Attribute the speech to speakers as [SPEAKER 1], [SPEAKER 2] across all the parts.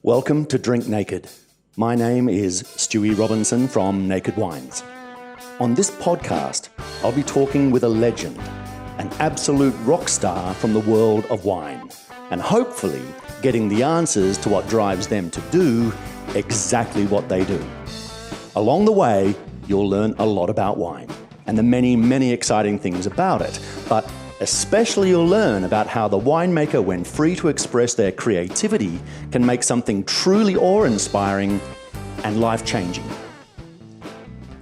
[SPEAKER 1] Welcome to Drink Naked. My name is Stewie Robinson from Naked Wines. On this podcast, I'll be talking with a legend, an absolute rock star from the world of wine, and hopefully getting the answers to what drives them to do exactly what they do. Along the way, you'll learn a lot about wine and the many, many exciting things about it, but especially you'll learn about how the winemaker, when free to express their creativity, can make something truly awe-inspiring and life-changing.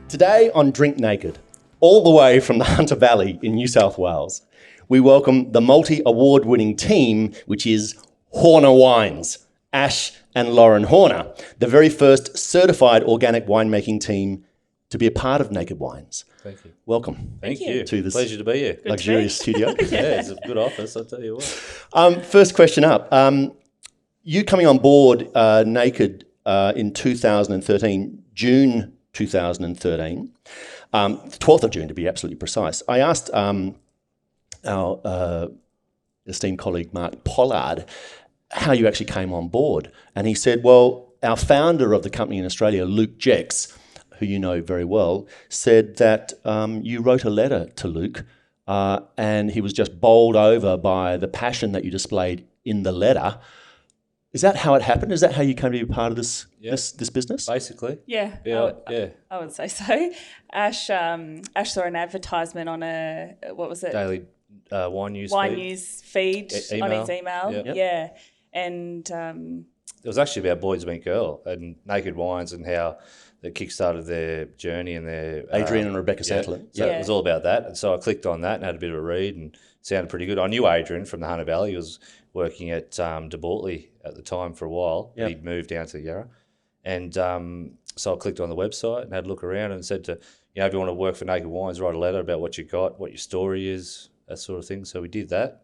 [SPEAKER 1] Today on Drink Naked, all the way from the Hunter Valley in New South Wales, we welcome the multi-award-winning team, which is Horner Wines, Ash and Lauren Horner, the very first certified organic winemaking team to be a part of Naked Wines.
[SPEAKER 2] Thank you.
[SPEAKER 1] Welcome.
[SPEAKER 2] Thank you.
[SPEAKER 1] To this
[SPEAKER 2] pleasure to be here.
[SPEAKER 1] luxurious studio.
[SPEAKER 2] Yeah, it's a good office, I'll tell you what.
[SPEAKER 1] First question up. You coming on board Naked in 2013, June 2013, 12th of June to be absolutely precise. I asked our esteemed colleague Mark Pollard how you actually came on board. And he said, well, our founder of the company in Australia, Luke Jex, who you know very well, said that you wrote a letter to Luke and he was just bowled over by the passion that you displayed in the letter. Is that how it happened? Is that how you came to be part of this business?
[SPEAKER 2] Basically.
[SPEAKER 3] Yeah, I would say so. Ash saw an advertisement on what was it?
[SPEAKER 2] Daily wine news
[SPEAKER 3] feed on his email.
[SPEAKER 2] Yep.
[SPEAKER 3] Yeah. And
[SPEAKER 2] it was actually about Boys Meet Girl and Naked Wines and how they kickstarted their journey and their...
[SPEAKER 1] Adrian and Rebecca Santler.
[SPEAKER 2] So it was all about that. And so I clicked on that and had a bit of a read and it sounded pretty good. I knew Adrian from the Hunter Valley. He was working at De Bortley at the time for a while. Yep. He'd moved down to the Yarra. And so I clicked on the website and had a look around and said to, if you want to work for Naked Wines, write a letter about what you got, what your story is, that sort of thing. So we did that.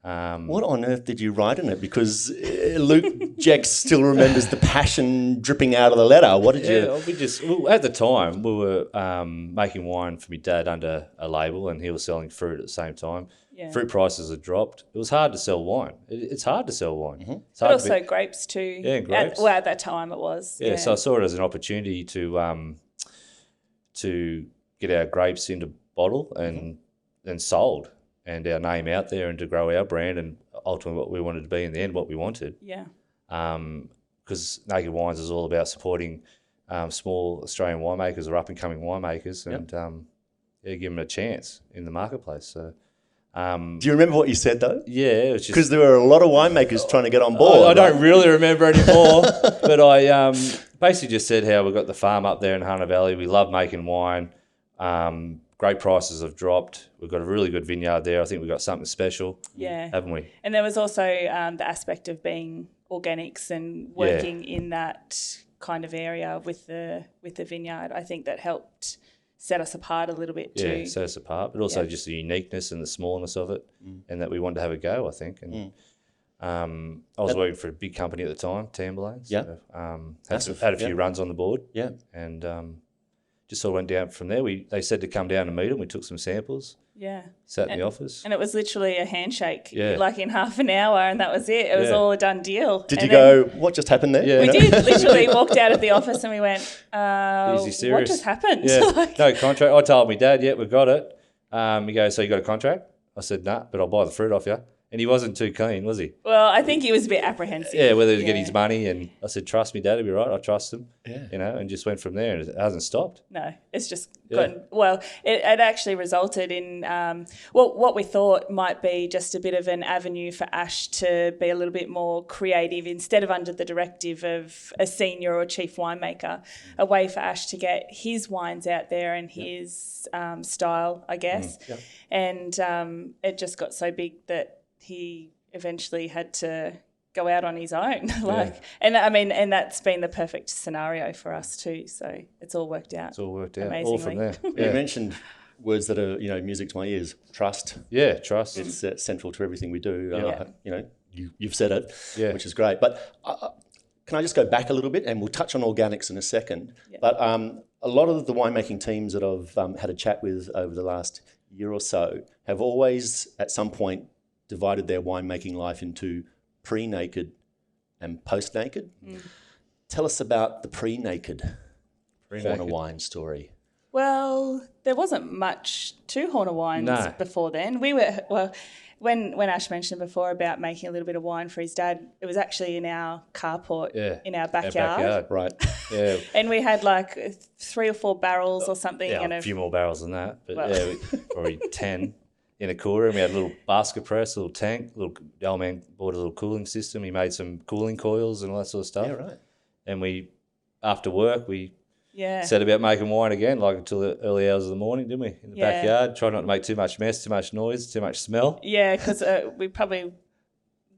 [SPEAKER 1] What on earth did you write in it? Because Luke Jex still remembers the passion dripping out of the letter. What did you...
[SPEAKER 2] at the time, we were making wine for my dad under a label and he was selling fruit at the same time. Yeah. Fruit prices had dropped. It was hard to sell wine. It's hard to sell wine.
[SPEAKER 3] Mm-hmm. But also grapes too.
[SPEAKER 2] Yeah, grapes.
[SPEAKER 3] At that time it was.
[SPEAKER 2] Yeah, so I saw it as an opportunity to get our grapes into bottle and sold. And our name out there and to grow our brand and ultimately what we wanted to be in the end, what we wanted.
[SPEAKER 3] Yeah.
[SPEAKER 2] Because Naked Wines is all about supporting small Australian winemakers or up-and-coming winemakers and give them a chance in the marketplace. So,
[SPEAKER 1] do you remember what you said, though?
[SPEAKER 2] Yeah. It was just...
[SPEAKER 1] Because there were a lot of winemakers trying to get on board.
[SPEAKER 2] I don't really remember anymore, but I basically just said how we got the farm up there in Hunter Valley. We love making wine. Great prices have dropped. We've got a really good vineyard there. I think we've got something special, haven't we?
[SPEAKER 3] And there was also the aspect of being organics and working in that kind of area with the vineyard. I think that helped set us apart a little bit too.
[SPEAKER 2] Yeah, set us apart, but also just the uniqueness and the smallness of it and that we wanted to have a go, I think. And I was working for a big company at the time, Tamberlanes. Yeah. So, had a few runs on the board. Yeah. And... just sort of went down from there. They said to come down and meet them. We took some samples. Yeah. Sat in the office.
[SPEAKER 3] And it was literally a handshake, like in half an hour, and that was it. It was all a done deal.
[SPEAKER 1] Did you go, what just happened there?
[SPEAKER 3] Yeah. We did. Literally walked out of the office and we went,
[SPEAKER 2] Easy, serious.
[SPEAKER 3] What just happened?
[SPEAKER 2] Yeah. No contract. I told my dad, we've got it. He goes, so you got a contract? I said, nah, but I'll buy the fruit off you. And he wasn't too keen, was he?
[SPEAKER 3] Well, I think he was a bit apprehensive.
[SPEAKER 2] Yeah, whether to get his money. And I said, trust me, Dad, it'll be right. I trust him. Yeah. And just went from there. And it hasn't stopped.
[SPEAKER 3] No, it's just gotten... Well, it actually resulted in what we thought might be just a bit of an avenue for Ash to be a little bit more creative instead of under the directive of a senior or chief winemaker, a way for Ash to get his wines out there and his style, I guess. And it just got so big that he eventually had to go out on his own. And that's been the perfect scenario for us too. So it's all worked out.
[SPEAKER 2] It's all worked out.
[SPEAKER 3] Amazingly.
[SPEAKER 2] All from there.
[SPEAKER 1] You mentioned words that are, music to my ears. Trust.
[SPEAKER 2] Yeah, trust.
[SPEAKER 1] It's central to everything we do. You've said it, which is great. But can I just go back a little bit and we'll touch on organics in a second. Yeah. But a lot of the winemaking teams that I've had a chat with over the last year or so have always at some point divided their winemaking life into pre-naked and post-naked. Tell us about the pre-naked Horner wine story.
[SPEAKER 3] Well, there wasn't much to Horner wines before then. We were, when Ash mentioned before about making a little bit of wine for his dad, it was actually in our carport in our backyard.
[SPEAKER 2] Right. Yeah.
[SPEAKER 3] And we had like 3 or 4 barrels or something.
[SPEAKER 2] Yeah,
[SPEAKER 3] and
[SPEAKER 2] a few more barrels than that. But probably 10 in a cooler. And we had a little basket press, a little tank. The old man bought a little cooling system. He made some cooling coils and all that sort of stuff.
[SPEAKER 1] Yeah, right.
[SPEAKER 2] And after work, we set about making wine again, like until the early hours of the morning, didn't we? In the backyard, try not to make too much mess, too much noise, too much smell.
[SPEAKER 3] Yeah, because we probably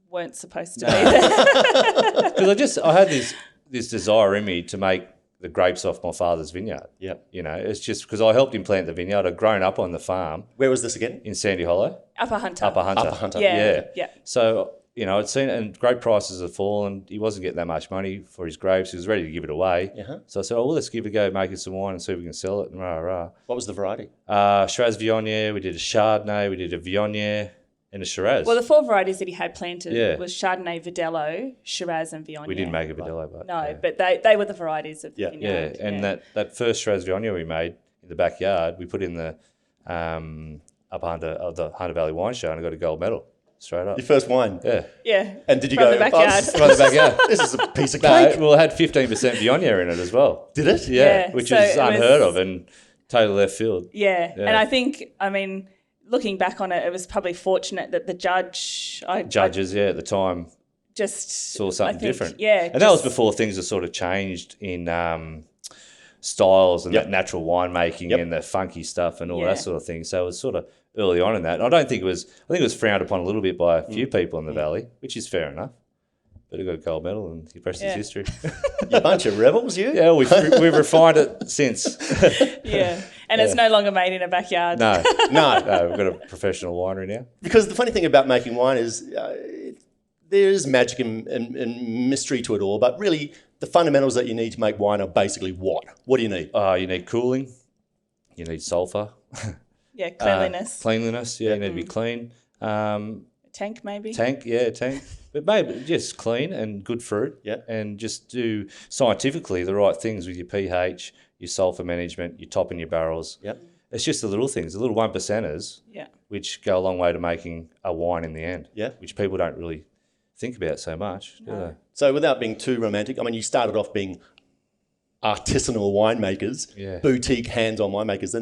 [SPEAKER 3] weren't supposed to be there.
[SPEAKER 2] Because I had this desire in me to make the grapes off my father's vineyard.
[SPEAKER 1] Yeah.
[SPEAKER 2] You know, it's just because I helped him plant the vineyard. I'd grown up on the farm.
[SPEAKER 1] Where was this again?
[SPEAKER 2] In Sandy Hollow.
[SPEAKER 3] Upper Hunter.
[SPEAKER 2] Upper Hunter.
[SPEAKER 3] Yeah.
[SPEAKER 2] So, you know, I'd seen it, and grape prices had fallen. He wasn't getting that much money for his grapes. He was ready to give it away.
[SPEAKER 1] Uh-huh.
[SPEAKER 2] So I said, well, let's give it a go, making some wine and see if we can sell it. And
[SPEAKER 1] What was the variety?
[SPEAKER 2] Shiraz Viognier, we did a Chardonnay, we did a Viognier, and a Shiraz.
[SPEAKER 3] Well, the 4 varieties that he had planted was Chardonnay, Verdelho, Shiraz and Viognier.
[SPEAKER 2] We didn't make a Verdelho, but...
[SPEAKER 3] No, but they were the varieties of the vineyard.
[SPEAKER 2] Yeah, and that first Shiraz Viognier we made in the backyard, we put in the up under of the Hunter Valley Wine Show, and I got a gold medal straight up.
[SPEAKER 1] Your first wine?
[SPEAKER 3] Yeah.
[SPEAKER 1] And did you
[SPEAKER 3] from
[SPEAKER 1] go...
[SPEAKER 3] the backyard.
[SPEAKER 2] From the backyard.
[SPEAKER 1] This is a piece of cake.
[SPEAKER 2] Well, it had 15% Viognier in it as well.
[SPEAKER 1] Did it?
[SPEAKER 2] Yeah, which is unheard of and totally left field.
[SPEAKER 3] Yeah, and I think, looking back on it, it was probably fortunate that the judges at
[SPEAKER 2] the time
[SPEAKER 3] just
[SPEAKER 2] saw something different.
[SPEAKER 3] Yeah,
[SPEAKER 2] and that was before things had sort of changed in styles and that natural winemaking and the funky stuff and all that sort of thing. So it was sort of early on in that. And I think it was frowned upon a little bit by a few people in the valley, which is fair enough. But I got a gold medal, and the rest is history.
[SPEAKER 1] You bunch of rebels, you?
[SPEAKER 2] Yeah, we've refined it since.
[SPEAKER 3] And it's no longer made in a backyard.
[SPEAKER 2] No.
[SPEAKER 1] No.
[SPEAKER 2] No, we've got a professional winery now.
[SPEAKER 1] Because the funny thing about making wine is there is magic and mystery to it all, but really the fundamentals that you need to make wine are basically what? What do you need?
[SPEAKER 2] You need cooling. You need sulphur.
[SPEAKER 3] Yeah, cleanliness.
[SPEAKER 2] You need to be clean.
[SPEAKER 3] Tank, maybe?
[SPEAKER 2] Tank. But maybe just clean and good fruit.
[SPEAKER 1] Yeah.
[SPEAKER 2] And just do scientifically the right things with your pH, your sulphur management, your topping your barrels.
[SPEAKER 1] Yep.
[SPEAKER 2] It's just the little things, the little 1%ers, which go a long way to making a wine in the end.
[SPEAKER 1] Yeah.
[SPEAKER 2] Which people don't really think about so much, do they?
[SPEAKER 1] So without being too romantic, you started off being artisanal winemakers, boutique hands-on winemakers,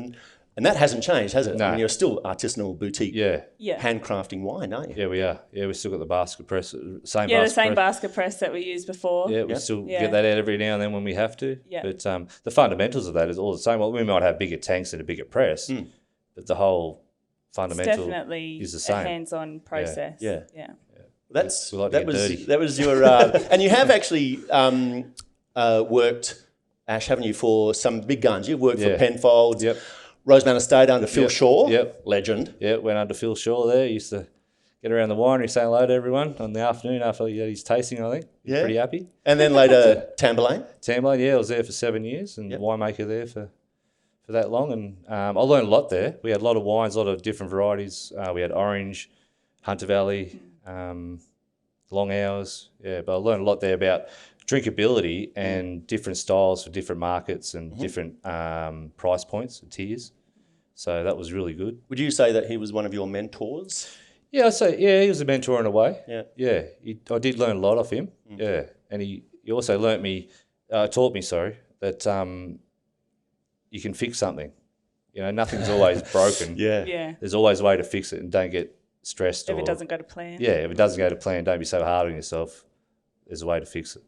[SPEAKER 1] and that hasn't changed, has it?
[SPEAKER 2] No.
[SPEAKER 1] You're still artisanal boutique handcrafting wine, aren't you?
[SPEAKER 2] Yeah, we are. Yeah, we still got the basket press,
[SPEAKER 3] the same basket press that we used before.
[SPEAKER 2] Yeah, we still get that out every now and then when we have to.
[SPEAKER 3] Yeah.
[SPEAKER 2] But the fundamentals of that is all the same. Well, we might have bigger tanks and a bigger press, but the whole fundamental
[SPEAKER 3] definitely
[SPEAKER 2] is the same.
[SPEAKER 3] A hands-on process.
[SPEAKER 1] Yeah.
[SPEAKER 2] That
[SPEAKER 1] was your and you have actually worked, Ash, haven't you, for some big guns? You've worked for Penfolds.
[SPEAKER 2] Yep.
[SPEAKER 1] Roseman Estate under Phil Shaw.
[SPEAKER 2] Yep.
[SPEAKER 1] Legend.
[SPEAKER 2] Yeah, went under Phil Shaw there. Used to get around the winery saying hello to everyone on the afternoon after he had his tasting, I think.
[SPEAKER 1] Yeah.
[SPEAKER 2] Pretty happy.
[SPEAKER 1] And then later Tamburlaine.
[SPEAKER 2] Tamburlaine, I was there for 7 years and winemaker there for that long. And I learned a lot there. We had a lot of wines, a lot of different varieties. We had orange, Hunter Valley, long hours. Yeah, but I learned a lot there about drinkability and different styles for different markets and different price points and tiers. So that was really good.
[SPEAKER 1] Would you say that he was one of your mentors?
[SPEAKER 2] Yeah, I'd say, he was a mentor in a way.
[SPEAKER 1] Yeah.
[SPEAKER 2] I did learn a lot off him. Yeah, and he also taught me, that you can fix something. Nothing's always broken.
[SPEAKER 3] Yeah.
[SPEAKER 2] There's always a way to fix it, and don't get stressed.
[SPEAKER 3] If it doesn't go to plan.
[SPEAKER 2] Yeah, if it doesn't go to plan, don't be so hard on yourself. There's a way to fix it.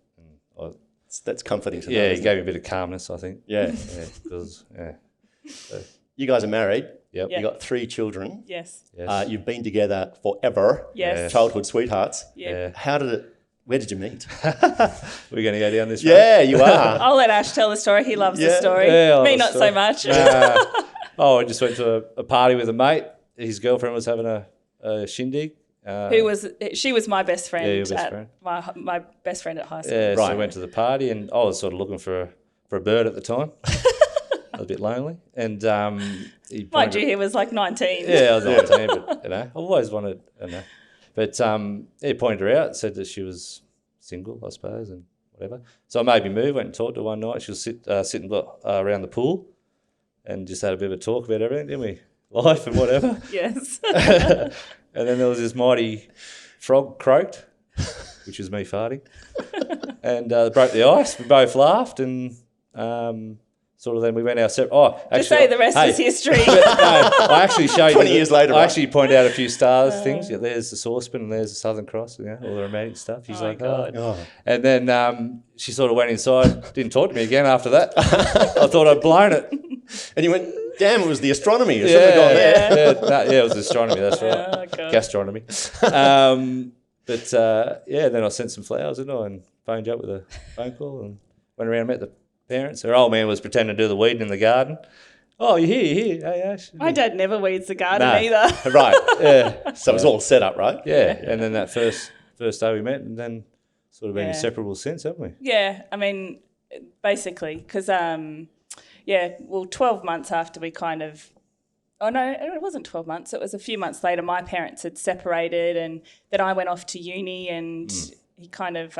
[SPEAKER 1] That's comforting to know.
[SPEAKER 2] Yeah, he gave me a bit of calmness, I think.
[SPEAKER 1] Yeah.
[SPEAKER 2] So,
[SPEAKER 1] you guys are married.
[SPEAKER 2] Yep.
[SPEAKER 1] You got 3 children.
[SPEAKER 3] Yes.
[SPEAKER 1] You've been together forever.
[SPEAKER 3] Yes.
[SPEAKER 1] Childhood sweethearts.
[SPEAKER 3] Yeah.
[SPEAKER 1] Where did you meet?
[SPEAKER 2] We're going to go down this road.
[SPEAKER 1] Yeah, you are.
[SPEAKER 3] I'll let Ash tell the story. He loves the story.
[SPEAKER 2] Yeah,
[SPEAKER 3] me not so much.
[SPEAKER 2] I just went to a party with a mate. His girlfriend was having a shindig.
[SPEAKER 3] She was my best friend.
[SPEAKER 2] Yeah, your best friend.
[SPEAKER 3] My best friend at high school.
[SPEAKER 2] Yeah, so I went to the party, and I was sort of looking for a bird at the time. I was a bit lonely, and
[SPEAKER 3] mind you, he was like 19.
[SPEAKER 2] Yeah, I was 19, but I've always wanted, But he pointed her out, said that she was single, I suppose, and whatever. So I made me move, went and talked to her one night. She was sitting around the pool and just had a bit of a talk about everything, didn't we? Life and whatever.
[SPEAKER 3] Yes.
[SPEAKER 2] And then there was this mighty frog croaked, which was me farting, and broke the ice. We both laughed and sort of then we went our separate. Oh, actually,
[SPEAKER 3] just say the rest is history.
[SPEAKER 2] No, I actually showed
[SPEAKER 1] 20 years later.
[SPEAKER 2] I actually pointed out a few stars things. Yeah, there's the saucepan and there's the Southern Cross. Yeah, all the romantic stuff. She's like,
[SPEAKER 3] God.
[SPEAKER 2] oh. And then she sort of went inside, didn't talk to me again after that. I thought I'd blown it.
[SPEAKER 1] And you went, damn, it was the astronomy. It shouldn't have gone there.
[SPEAKER 2] Yeah, it was astronomy. That's right.
[SPEAKER 3] Oh, God.
[SPEAKER 2] Gastronomy. Then I sent some flowers, didn't I, and phoned you up with a phone call and went around and met the parents. Her old man was pretending to do the weeding in the garden. Oh, you're here. Hey, Ash.
[SPEAKER 3] My dad never weeds the garden
[SPEAKER 2] No.
[SPEAKER 3] either.
[SPEAKER 1] Right. Yeah. So it was all set up, right?
[SPEAKER 2] Yeah. And then that first day we met, and then sort of been inseparable since, haven't we?
[SPEAKER 3] Yeah, I mean, basically, because 12 months after we kind of, oh no, it wasn't 12 months, it was a few months later, my parents had separated and then I went off to uni and he kind of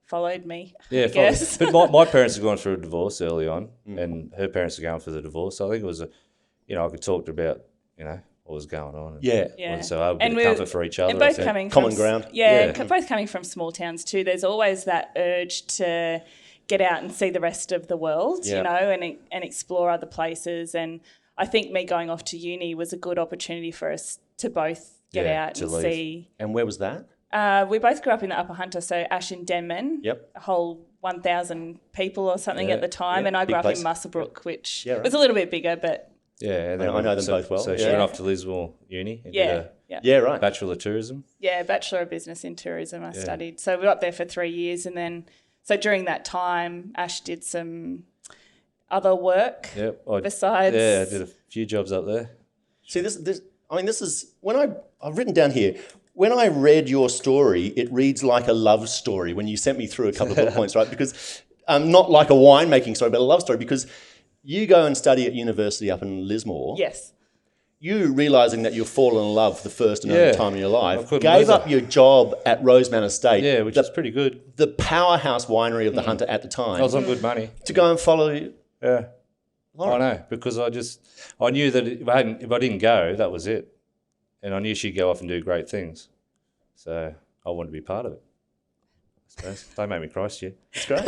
[SPEAKER 3] followed me, I guess.
[SPEAKER 2] But my parents had gone through a divorce early on and her parents were going through the divorce. So I think it was, I could talk about, what was going on. And
[SPEAKER 1] Yeah.
[SPEAKER 2] So I would be comfort for each other.
[SPEAKER 3] And both coming
[SPEAKER 1] Common
[SPEAKER 3] from,
[SPEAKER 1] ground.
[SPEAKER 3] Both coming from small towns too. There's always that urge to get out and see the rest of the world, and explore other places. And I think me going off to uni was a good opportunity for us to both get out and see.
[SPEAKER 1] And where was that?
[SPEAKER 3] We both grew up in the Upper Hunter, so Ash and Denman.
[SPEAKER 1] Yep.
[SPEAKER 3] A whole 1,000 people or something at the time, and I grew up in Muswellbrook, which was a little bit bigger, but.
[SPEAKER 2] Yeah, and then
[SPEAKER 1] I know them both well.
[SPEAKER 2] So she went off to Lismore Uni. And did
[SPEAKER 1] right.
[SPEAKER 2] Bachelor of Tourism.
[SPEAKER 3] Yeah, Bachelor of Business in Tourism I studied. So we were up there for 3 years, and then so during that time, Ash did some other work besides.
[SPEAKER 2] Yeah, I did a few jobs up there.
[SPEAKER 1] See, this is when I've written down here. When I read your story, it reads like a love story. When you sent me through a couple of bullet points, right? Because not like a winemaking story, but a love story. Because you go and study at university up in Lismore.
[SPEAKER 3] Yes.
[SPEAKER 1] You realising that you've fallen in love for the first and only time in your life, gave up your job at Roseman Estate.
[SPEAKER 2] Yeah, which is pretty good.
[SPEAKER 1] The powerhouse winery of the Hunter at the time.
[SPEAKER 2] I was on good money.
[SPEAKER 1] To go and follow you.
[SPEAKER 2] Yeah. I know, because I knew that if I didn't go, that was it. And I knew she'd go off and do great things. So I wanted to be part of it, I suppose. Don't make me cry, Stu.
[SPEAKER 1] It's great.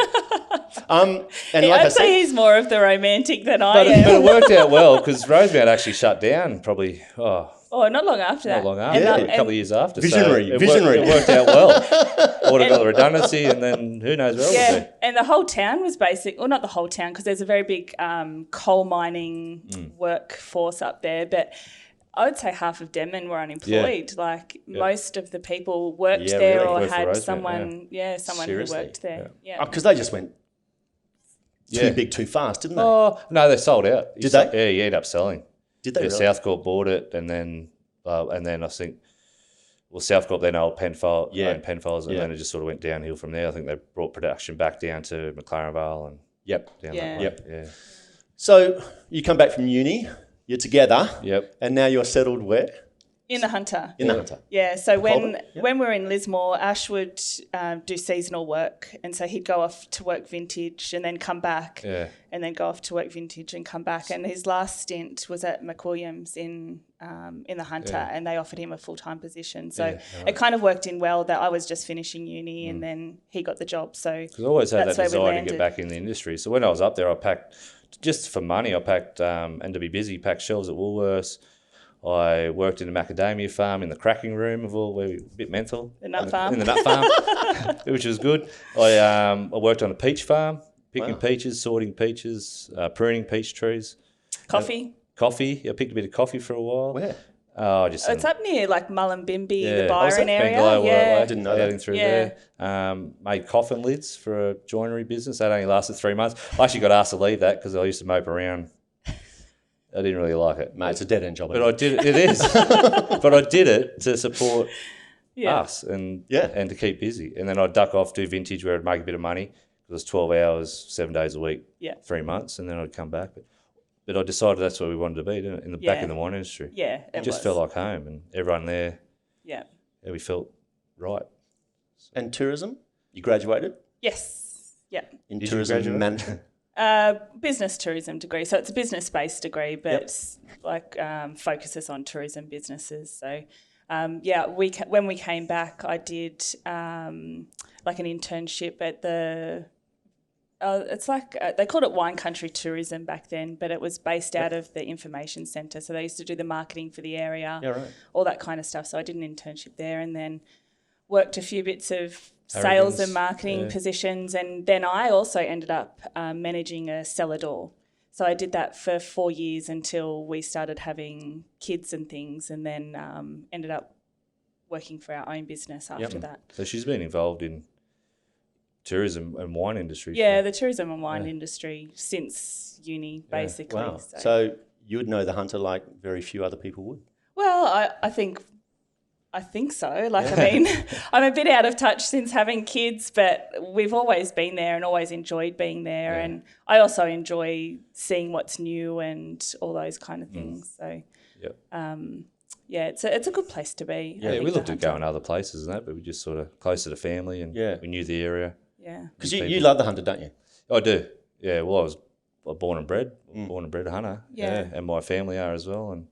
[SPEAKER 1] And
[SPEAKER 3] I'd say he's more of the romantic than I am.
[SPEAKER 2] But it worked out well because Roseman actually shut down probably,
[SPEAKER 3] not long after that.
[SPEAKER 2] Not long after, a couple of years after.
[SPEAKER 1] Visionary.
[SPEAKER 2] It worked out well. I would have got the redundancy and then who knows where else would be.
[SPEAKER 3] And the whole town was not the whole town because there's a very big coal mining workforce up there, but I would say half of Denman were unemployed. Most of the people worked there or had someone who worked there. Yeah.
[SPEAKER 1] Because they just went too big too fast, didn't they?
[SPEAKER 2] Oh, no, they sold out.
[SPEAKER 1] Did they?
[SPEAKER 2] Yeah, you ended up selling.
[SPEAKER 1] Did they really?
[SPEAKER 2] Southcorp bought it and then I think, Southcorp then owned Penfolds and then it just sort of went downhill from there. I think they brought production back down to McLaren Vale and down that way. Yeah.
[SPEAKER 1] So you come back from uni, you're together.
[SPEAKER 2] Yep.
[SPEAKER 1] And now you're settled where?
[SPEAKER 3] In the Hunter.
[SPEAKER 1] In the Hunter.
[SPEAKER 3] Yeah, so when we were in Lismore, Ash would do seasonal work, and so he'd go off to work vintage and then come back and then go off to work vintage and come back. And his last stint was at McWilliams in the Hunter and they offered him a full-time position. So it kind of worked in well that I was just finishing uni and then he got the job. So
[SPEAKER 2] because I always had that desire to get back in the industry. So when I was up there, I packed, just for money, and to be busy, packed shelves at Woolworths. I worked in a macadamia farm in the cracking room of all, a bit mental.
[SPEAKER 3] The nut farm.
[SPEAKER 2] In the nut farm, which was good. I worked on a peach farm, picking peaches, sorting peaches, pruning peach trees.
[SPEAKER 3] Coffee.
[SPEAKER 2] I picked a bit of coffee for a while.
[SPEAKER 1] Where?
[SPEAKER 3] It's up near like Mullumbimby, the Byron area.
[SPEAKER 1] I didn't know that.
[SPEAKER 2] Through there. Made coffin lids for a joinery business. That only lasted 3 months. I actually got asked to leave that because I used to mope around. I didn't really like it.
[SPEAKER 1] Mate, it's a dead-end job.
[SPEAKER 2] But I did it. It is. But I did it to support us and to keep busy. And then I'd duck off, do vintage where I'd make a bit of money. It was 12 hours, 7 days a week, 3 months, and then I'd come back. But I decided that's where we wanted to be, didn't it? Back in the wine industry.
[SPEAKER 3] Yeah,
[SPEAKER 2] it just felt like home and everyone there.
[SPEAKER 3] Yeah.
[SPEAKER 2] We felt right.
[SPEAKER 4] And tourism? You graduated
[SPEAKER 3] Yes. Yeah.
[SPEAKER 4] in
[SPEAKER 2] Did you
[SPEAKER 4] tourism
[SPEAKER 2] graduate?
[SPEAKER 4] management?
[SPEAKER 3] Business tourism degree. So it's a business-based degree, but focuses on tourism businesses. So, when we came back, I did like an internship at the. They called it Wine Country Tourism back then, but it was based out of the information centre. So they used to do the marketing for the area, all that kind of stuff. So I did an internship there, and then worked a few bits of sales and marketing positions, and then I also ended up managing a cellar door. So I did that for 4 years until we started having kids and things, and then ended up working for our own business after that.
[SPEAKER 2] So she's been involved in tourism and wine industry.
[SPEAKER 3] Yeah, the tourism and wine industry since uni, basically.
[SPEAKER 4] Wow. So you would know the Hunter like very few other people would?
[SPEAKER 3] Well, I think so. Like, I mean, I'm a bit out of touch since having kids, but we've always been there and always enjoyed being there. Yeah. And I also enjoy seeing what's new and all those kind of things. So, it's a good place to be.
[SPEAKER 2] Yeah, we looked at going other places and that, but we just sort of closer to family and we knew the area.
[SPEAKER 3] Yeah.
[SPEAKER 4] Because you love the Hunter, don't you?
[SPEAKER 2] I do. Yeah, well, I was born and bred a Hunter. Yeah. And my family are as well. And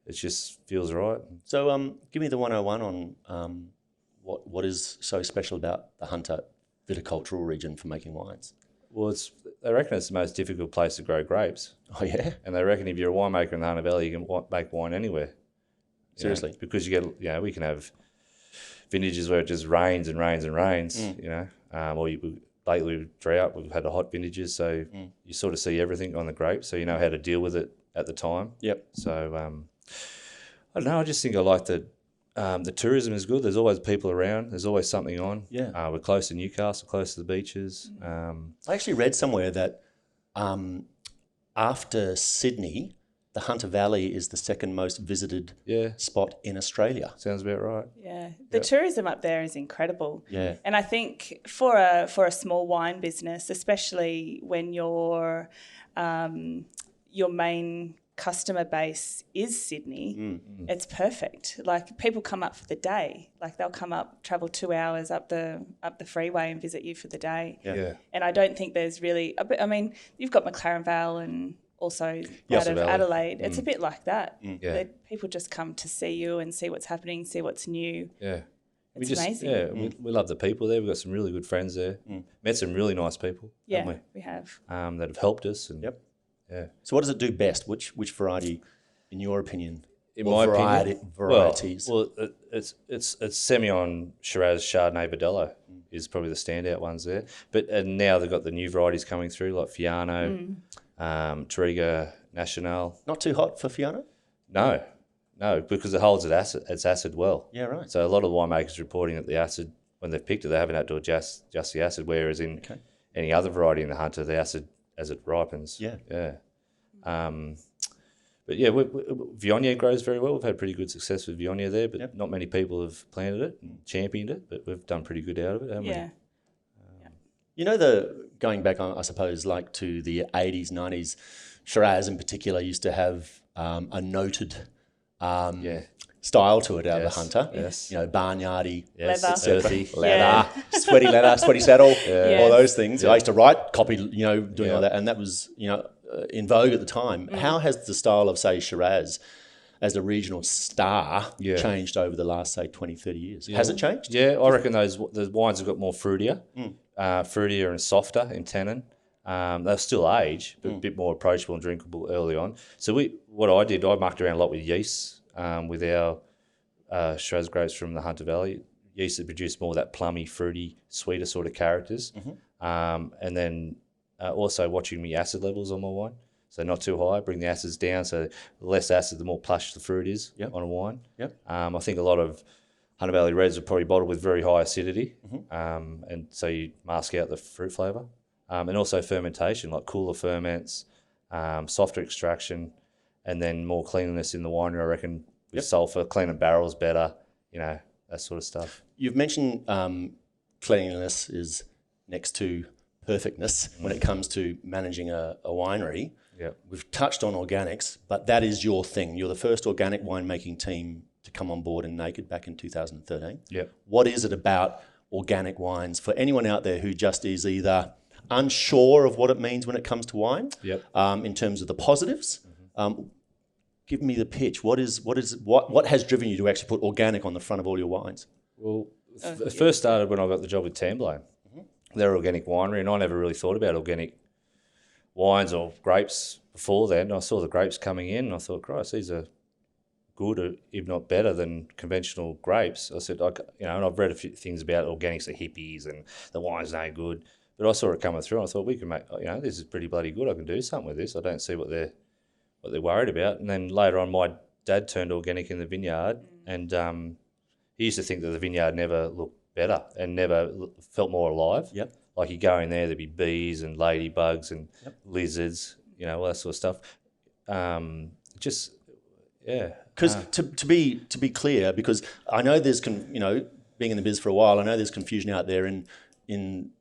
[SPEAKER 2] it just feels right.
[SPEAKER 4] So give me the 101 on what is so special about the Hunter viticultural region for making wines.
[SPEAKER 2] Well, they reckon it's the most difficult place to grow grapes.
[SPEAKER 4] Oh, yeah?
[SPEAKER 2] And they reckon if you're a winemaker in the Hunter Valley, you can make wine anywhere.
[SPEAKER 4] Seriously?
[SPEAKER 2] Because we can have vintages where it just rains and rains and rains, lately with drought, we've had the hot vintages, so you sort of see everything on the grape, so you know how to deal with it at the time.
[SPEAKER 4] Yep.
[SPEAKER 2] So, I don't know, I just think I like the tourism is good. There's always people around. There's always something on.
[SPEAKER 4] Yeah.
[SPEAKER 2] We're close to Newcastle, close to the beaches.
[SPEAKER 4] I actually read somewhere that after Sydney, the Hunter Valley is the second most visited spot in Australia.
[SPEAKER 2] Sounds about right.
[SPEAKER 3] Yeah, the tourism up there is incredible.
[SPEAKER 4] Yeah,
[SPEAKER 3] and I think for a small wine business, especially when your main customer base is Sydney, it's perfect. Like, people come up for the day. Like, they'll come up, travel 2 hours up the freeway and visit you for the day.
[SPEAKER 4] Yeah.
[SPEAKER 3] And I don't think there's really. I mean, you've got McLaren Vale and also out of Adelaide. It's a bit like that. People just come to see you and see what's happening, see what's new.
[SPEAKER 2] Yeah.
[SPEAKER 3] It's amazing.
[SPEAKER 2] Yeah, we love the people there. We've got some really good friends there. Met some really nice people, haven't
[SPEAKER 3] we have.
[SPEAKER 2] That have helped us. And yeah.
[SPEAKER 4] So what does it do best? Which variety, in your opinion?
[SPEAKER 2] In my opinion,
[SPEAKER 4] varieties.
[SPEAKER 2] Well, it's Semillon, Shiraz, Chardonnay, Bordello is probably the standout ones there. And now they've got the new varieties coming through, like Fiano, Touriga Nacional.
[SPEAKER 4] Not too hot for Fiano?
[SPEAKER 2] No, because it holds its acid well.
[SPEAKER 4] Yeah, right.
[SPEAKER 2] So a lot of the winemakers reporting that the acid, when they've picked it, they haven't had to adjust the acid, whereas in any other variety in the Hunter, the acid, as it ripens.
[SPEAKER 4] Yeah.
[SPEAKER 2] But yeah, Viognier grows very well. We've had pretty good success with Viognier there, but not many people have planted it and championed it, but we've done pretty good out of it, haven't we?
[SPEAKER 4] You know, going back, I suppose, like to the 80s, 90s, Shiraz in particular used to have a noted style to it out of the Hunter.
[SPEAKER 2] Yes.
[SPEAKER 4] You know, barnyardy,
[SPEAKER 3] leather,
[SPEAKER 4] leather, sweaty leather, sweaty saddle, all those things. I used to write copy, doing all that, and that was, in vogue at the time. How has the style of, say, Shiraz as a regional star changed over the last, say, 20, 30 years? Has it changed?
[SPEAKER 2] Yeah, I reckon the wines have got more fruitier and softer in tannin. They'll still age, but a bit more approachable and drinkable early on. So I mucked around a lot with yeast with our Shiraz grapes from the Hunter Valley. Yeast that produce more of that plummy, fruity, sweeter sort of characters. And then also watching the acid levels on my wine. So not too high, bring the acids down. So the less acid, the more plush the fruit is on a wine. I think a lot of Hunter Valley Reds are probably bottled with very high acidity. And so you mask out the fruit flavour. And also fermentation, like cooler ferments, softer extraction, and then more cleanliness in the winery, I reckon, with sulphur, cleaner barrels better, that sort of stuff.
[SPEAKER 4] You've mentioned cleanliness is next to perfectness when it comes to managing a winery. We've touched on organics, but that is your thing. You're the first organic winemaking team to come on board in Naked back in 2013. What is it about organic wines for anyone out there who just is either unsure of what it means when it comes to wine, in terms of the positives. Give me the pitch. What has driven you to actually put organic on the front of all your wines?
[SPEAKER 2] Well, it first started when I got the job with Tamblain. They're an organic winery, and I never really thought about organic wines or grapes before then. I saw the grapes coming in, and I thought, Christ, these are good, if not better, than conventional grapes. I said, and I've read a few things about organics are hippies and the wine's no good. But I saw it coming through, and I thought, we can make, this is pretty bloody good. I can do something with this. I don't see what they're worried about. And then later on, my dad turned organic in the vineyard, and he used to think that the vineyard never looked better and never felt more alive.
[SPEAKER 4] Yep.
[SPEAKER 2] Like you go in there, there'd be bees and ladybugs and lizards, all that sort of stuff.
[SPEAKER 4] Because to be clear, because I know there's being in the biz for a while, I know there's confusion out there in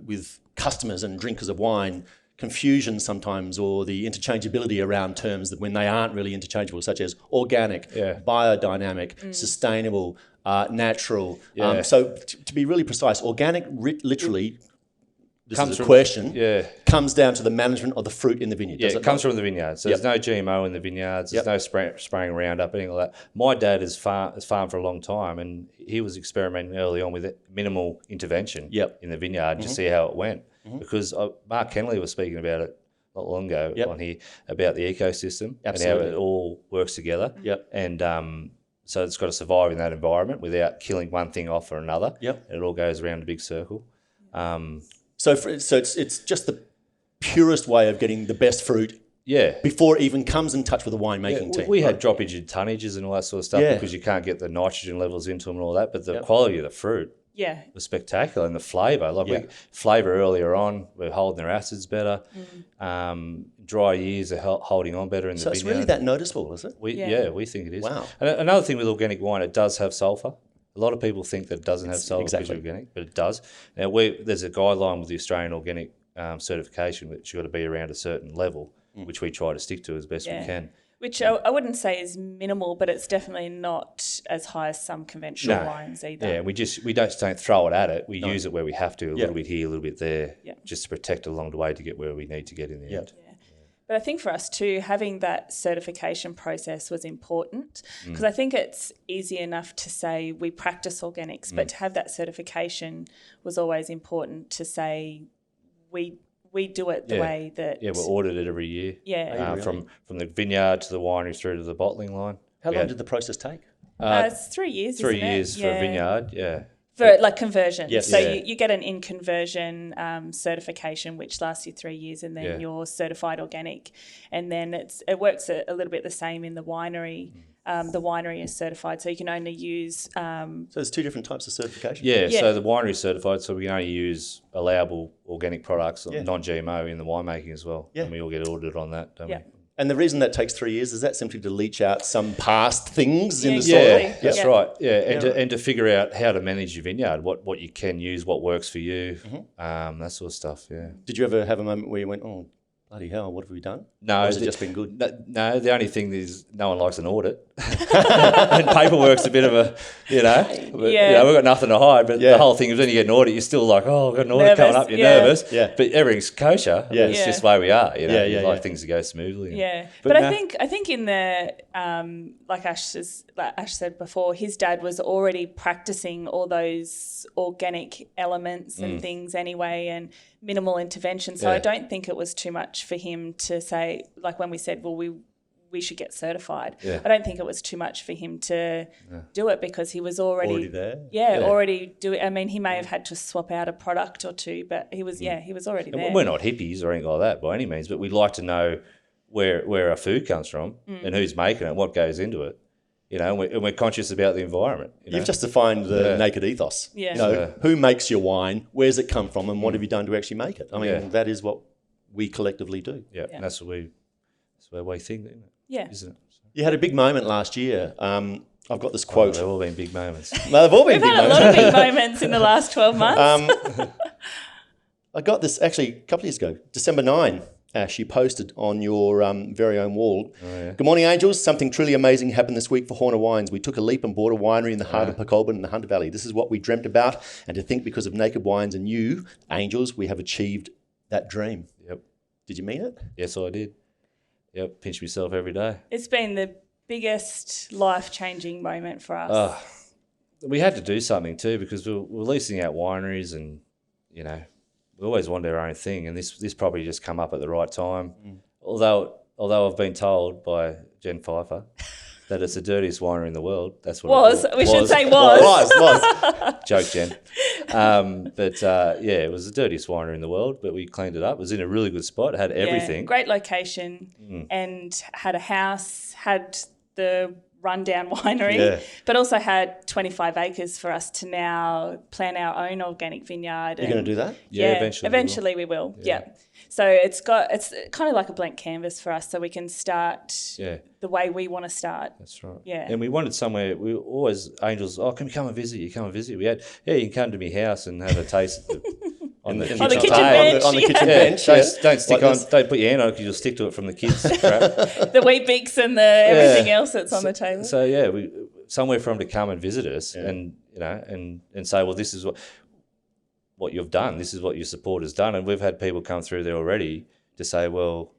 [SPEAKER 4] with customers and drinkers of wine, confusion sometimes, or the interchangeability around terms that when they aren't really interchangeable, such as organic, biodynamic, sustainable, natural. So to be really precise, organic literally, comes down to the management of the fruit in the vineyard.
[SPEAKER 2] Yeah, it comes from the vineyard. So there's no GMO in the vineyards. There's no spraying Roundup, anything like that. My dad has farmed for a long time, and he was experimenting early on with minimal intervention in the vineyard to see how it went. Because Mark Kennelly was speaking about it not long ago on here about the ecosystem and how it all works together. And so it's got to survive in that environment without killing one thing off or another. And it all goes around a big circle.
[SPEAKER 4] So it's just the purest way of getting the best fruit before it even comes in touch with the winemaking team.
[SPEAKER 2] We had droppage in tonnages and all that sort of stuff because you can't get the nitrogen levels into them and all that, but the quality of the fruit was spectacular, and the flavour. Flavour earlier on, we're holding their acids better. Dry years are holding on better in the vineyard.
[SPEAKER 4] So it's really that noticeable, is it?
[SPEAKER 2] We think it is.
[SPEAKER 4] Wow.
[SPEAKER 2] And another thing with organic wine, it does have sulphur. A lot of people think that it doesn't have sulphur because it's organic, but it does. Now, there's a guideline with the Australian Organic certification which you've got to be around a certain level, which we try to stick to as best we can.
[SPEAKER 3] Which I wouldn't say is minimal, but it's definitely not as high as some conventional wines either.
[SPEAKER 2] Yeah, we don't throw it at it. We use it where we have to, a little bit here, a little bit there, just to protect it along the way to get where we need to get in the end.
[SPEAKER 3] But I think for us too, having that certification process was important because I think it's easy enough to say we practice organics, but to have that certification was always important to say we do it the way that...
[SPEAKER 2] Yeah, we're audited every year. Yeah. From the vineyard to the winery through to the bottling line.
[SPEAKER 4] How long did the process take?
[SPEAKER 3] It's 3 years,
[SPEAKER 2] 3 years for a vineyard,
[SPEAKER 3] For conversion.
[SPEAKER 4] Yes.
[SPEAKER 3] So you get an in-conversion certification, which lasts you 3 years, and then you're certified organic. And then it works a little bit the same in the winery. The winery is certified, so you can only use... So
[SPEAKER 4] there's two different types of certification?
[SPEAKER 2] Yeah, so the winery is certified, so we can only use allowable organic products, non-GMO in the winemaking as well. And we all get audited on that, don't we?
[SPEAKER 4] And the reason that takes 3 years, is that simply to leach out some past things in the soil?
[SPEAKER 2] Yeah, that's right. Yeah, and to figure out how to manage your vineyard, what you can use, what works for you, that sort of stuff,
[SPEAKER 4] Did you ever have a moment where you went, oh, bloody hell, what have we done?
[SPEAKER 2] No.
[SPEAKER 4] Or has it just been good?
[SPEAKER 2] No, the only thing is no one likes an audit. And paperwork's a bit of a, we've got nothing to hide, but the whole thing is when you get an audit, you're still like, oh, I've got an audit coming up, you're nervous. Yeah. But everything's kosher. It's just the way we are, you like things to go smoothly.
[SPEAKER 3] But I think in the, like Ash said before, his dad was already practicing all those organic elements and things anyway, and minimal intervention. So I don't think it was too much for him to say, like when we said, well, we should get certified. I don't think it was too much for him to do it because he was already
[SPEAKER 4] there.
[SPEAKER 3] Already doing. I mean, he may have had to swap out a product or two, but he was he was already there.
[SPEAKER 2] We're not hippies or anything like that by any means, but we'd like to know where our food comes from and who's making it, what goes into it. And we're conscious about the environment.
[SPEAKER 4] You've just defined the naked ethos. Who makes your wine? Where's it come from? And what have you done to actually make it? I mean, that is what we collectively do.
[SPEAKER 2] And that's what we think, isn't it? Isn't it?
[SPEAKER 4] You had a big moment last year. I've got this quote.
[SPEAKER 2] They've all been big moments.
[SPEAKER 4] They've all been big moments.
[SPEAKER 3] We've had a lot of big moments in the last 12 months.
[SPEAKER 4] I got this actually a couple of years ago, December 9. Ash, you posted on your very own wall. Good morning, Angels. Something truly amazing happened this week for Horner Wines. We took a leap and bought a winery in the heart of Pacolbin in the Hunter Valley. This is what we dreamt about, and to think because of Naked Wines and you, Angels, we have achieved that dream.
[SPEAKER 2] Yep.
[SPEAKER 4] Did you mean it?
[SPEAKER 2] Yes, I did. Yep, pinch myself every day.
[SPEAKER 3] It's been the biggest life-changing moment for us.
[SPEAKER 2] We had to do something too because we're leasing out wineries and, you know, we always wanted our own thing, and this probably just come up at the right time. Although I've been told by Jen Pfeiffer that it's the dirtiest winery in the world. That's what
[SPEAKER 3] should say was.
[SPEAKER 4] Was.
[SPEAKER 2] Joke, Jen. It was the dirtiest winery in the world, but we cleaned it up. It was in a really good spot. It had everything.
[SPEAKER 3] Great location and had a house, had the rundown winery, but also had 25 acres for us to now plant our own organic vineyard.
[SPEAKER 4] You're going to do that?
[SPEAKER 2] Yeah,
[SPEAKER 3] eventually we will. Yeah. So it's kind of like a blank canvas for us, so we can start the way we want to start.
[SPEAKER 2] That's right.
[SPEAKER 3] Yeah.
[SPEAKER 2] And we wanted somewhere, we always, Angels, can we come and visit you? Come and visit. We had, you can come to my house and have a taste of on the kitchen
[SPEAKER 3] bench.
[SPEAKER 4] On the kitchen bench.
[SPEAKER 2] Don't put your hand on it because you'll stick to it from the kids' crap.
[SPEAKER 3] The wheat bix and the everything else that's on the table.
[SPEAKER 2] So we somewhere for them to come and visit us and you know and say, well, this is what you've done. This is what your support has done, and we've had people come through there already to say, well,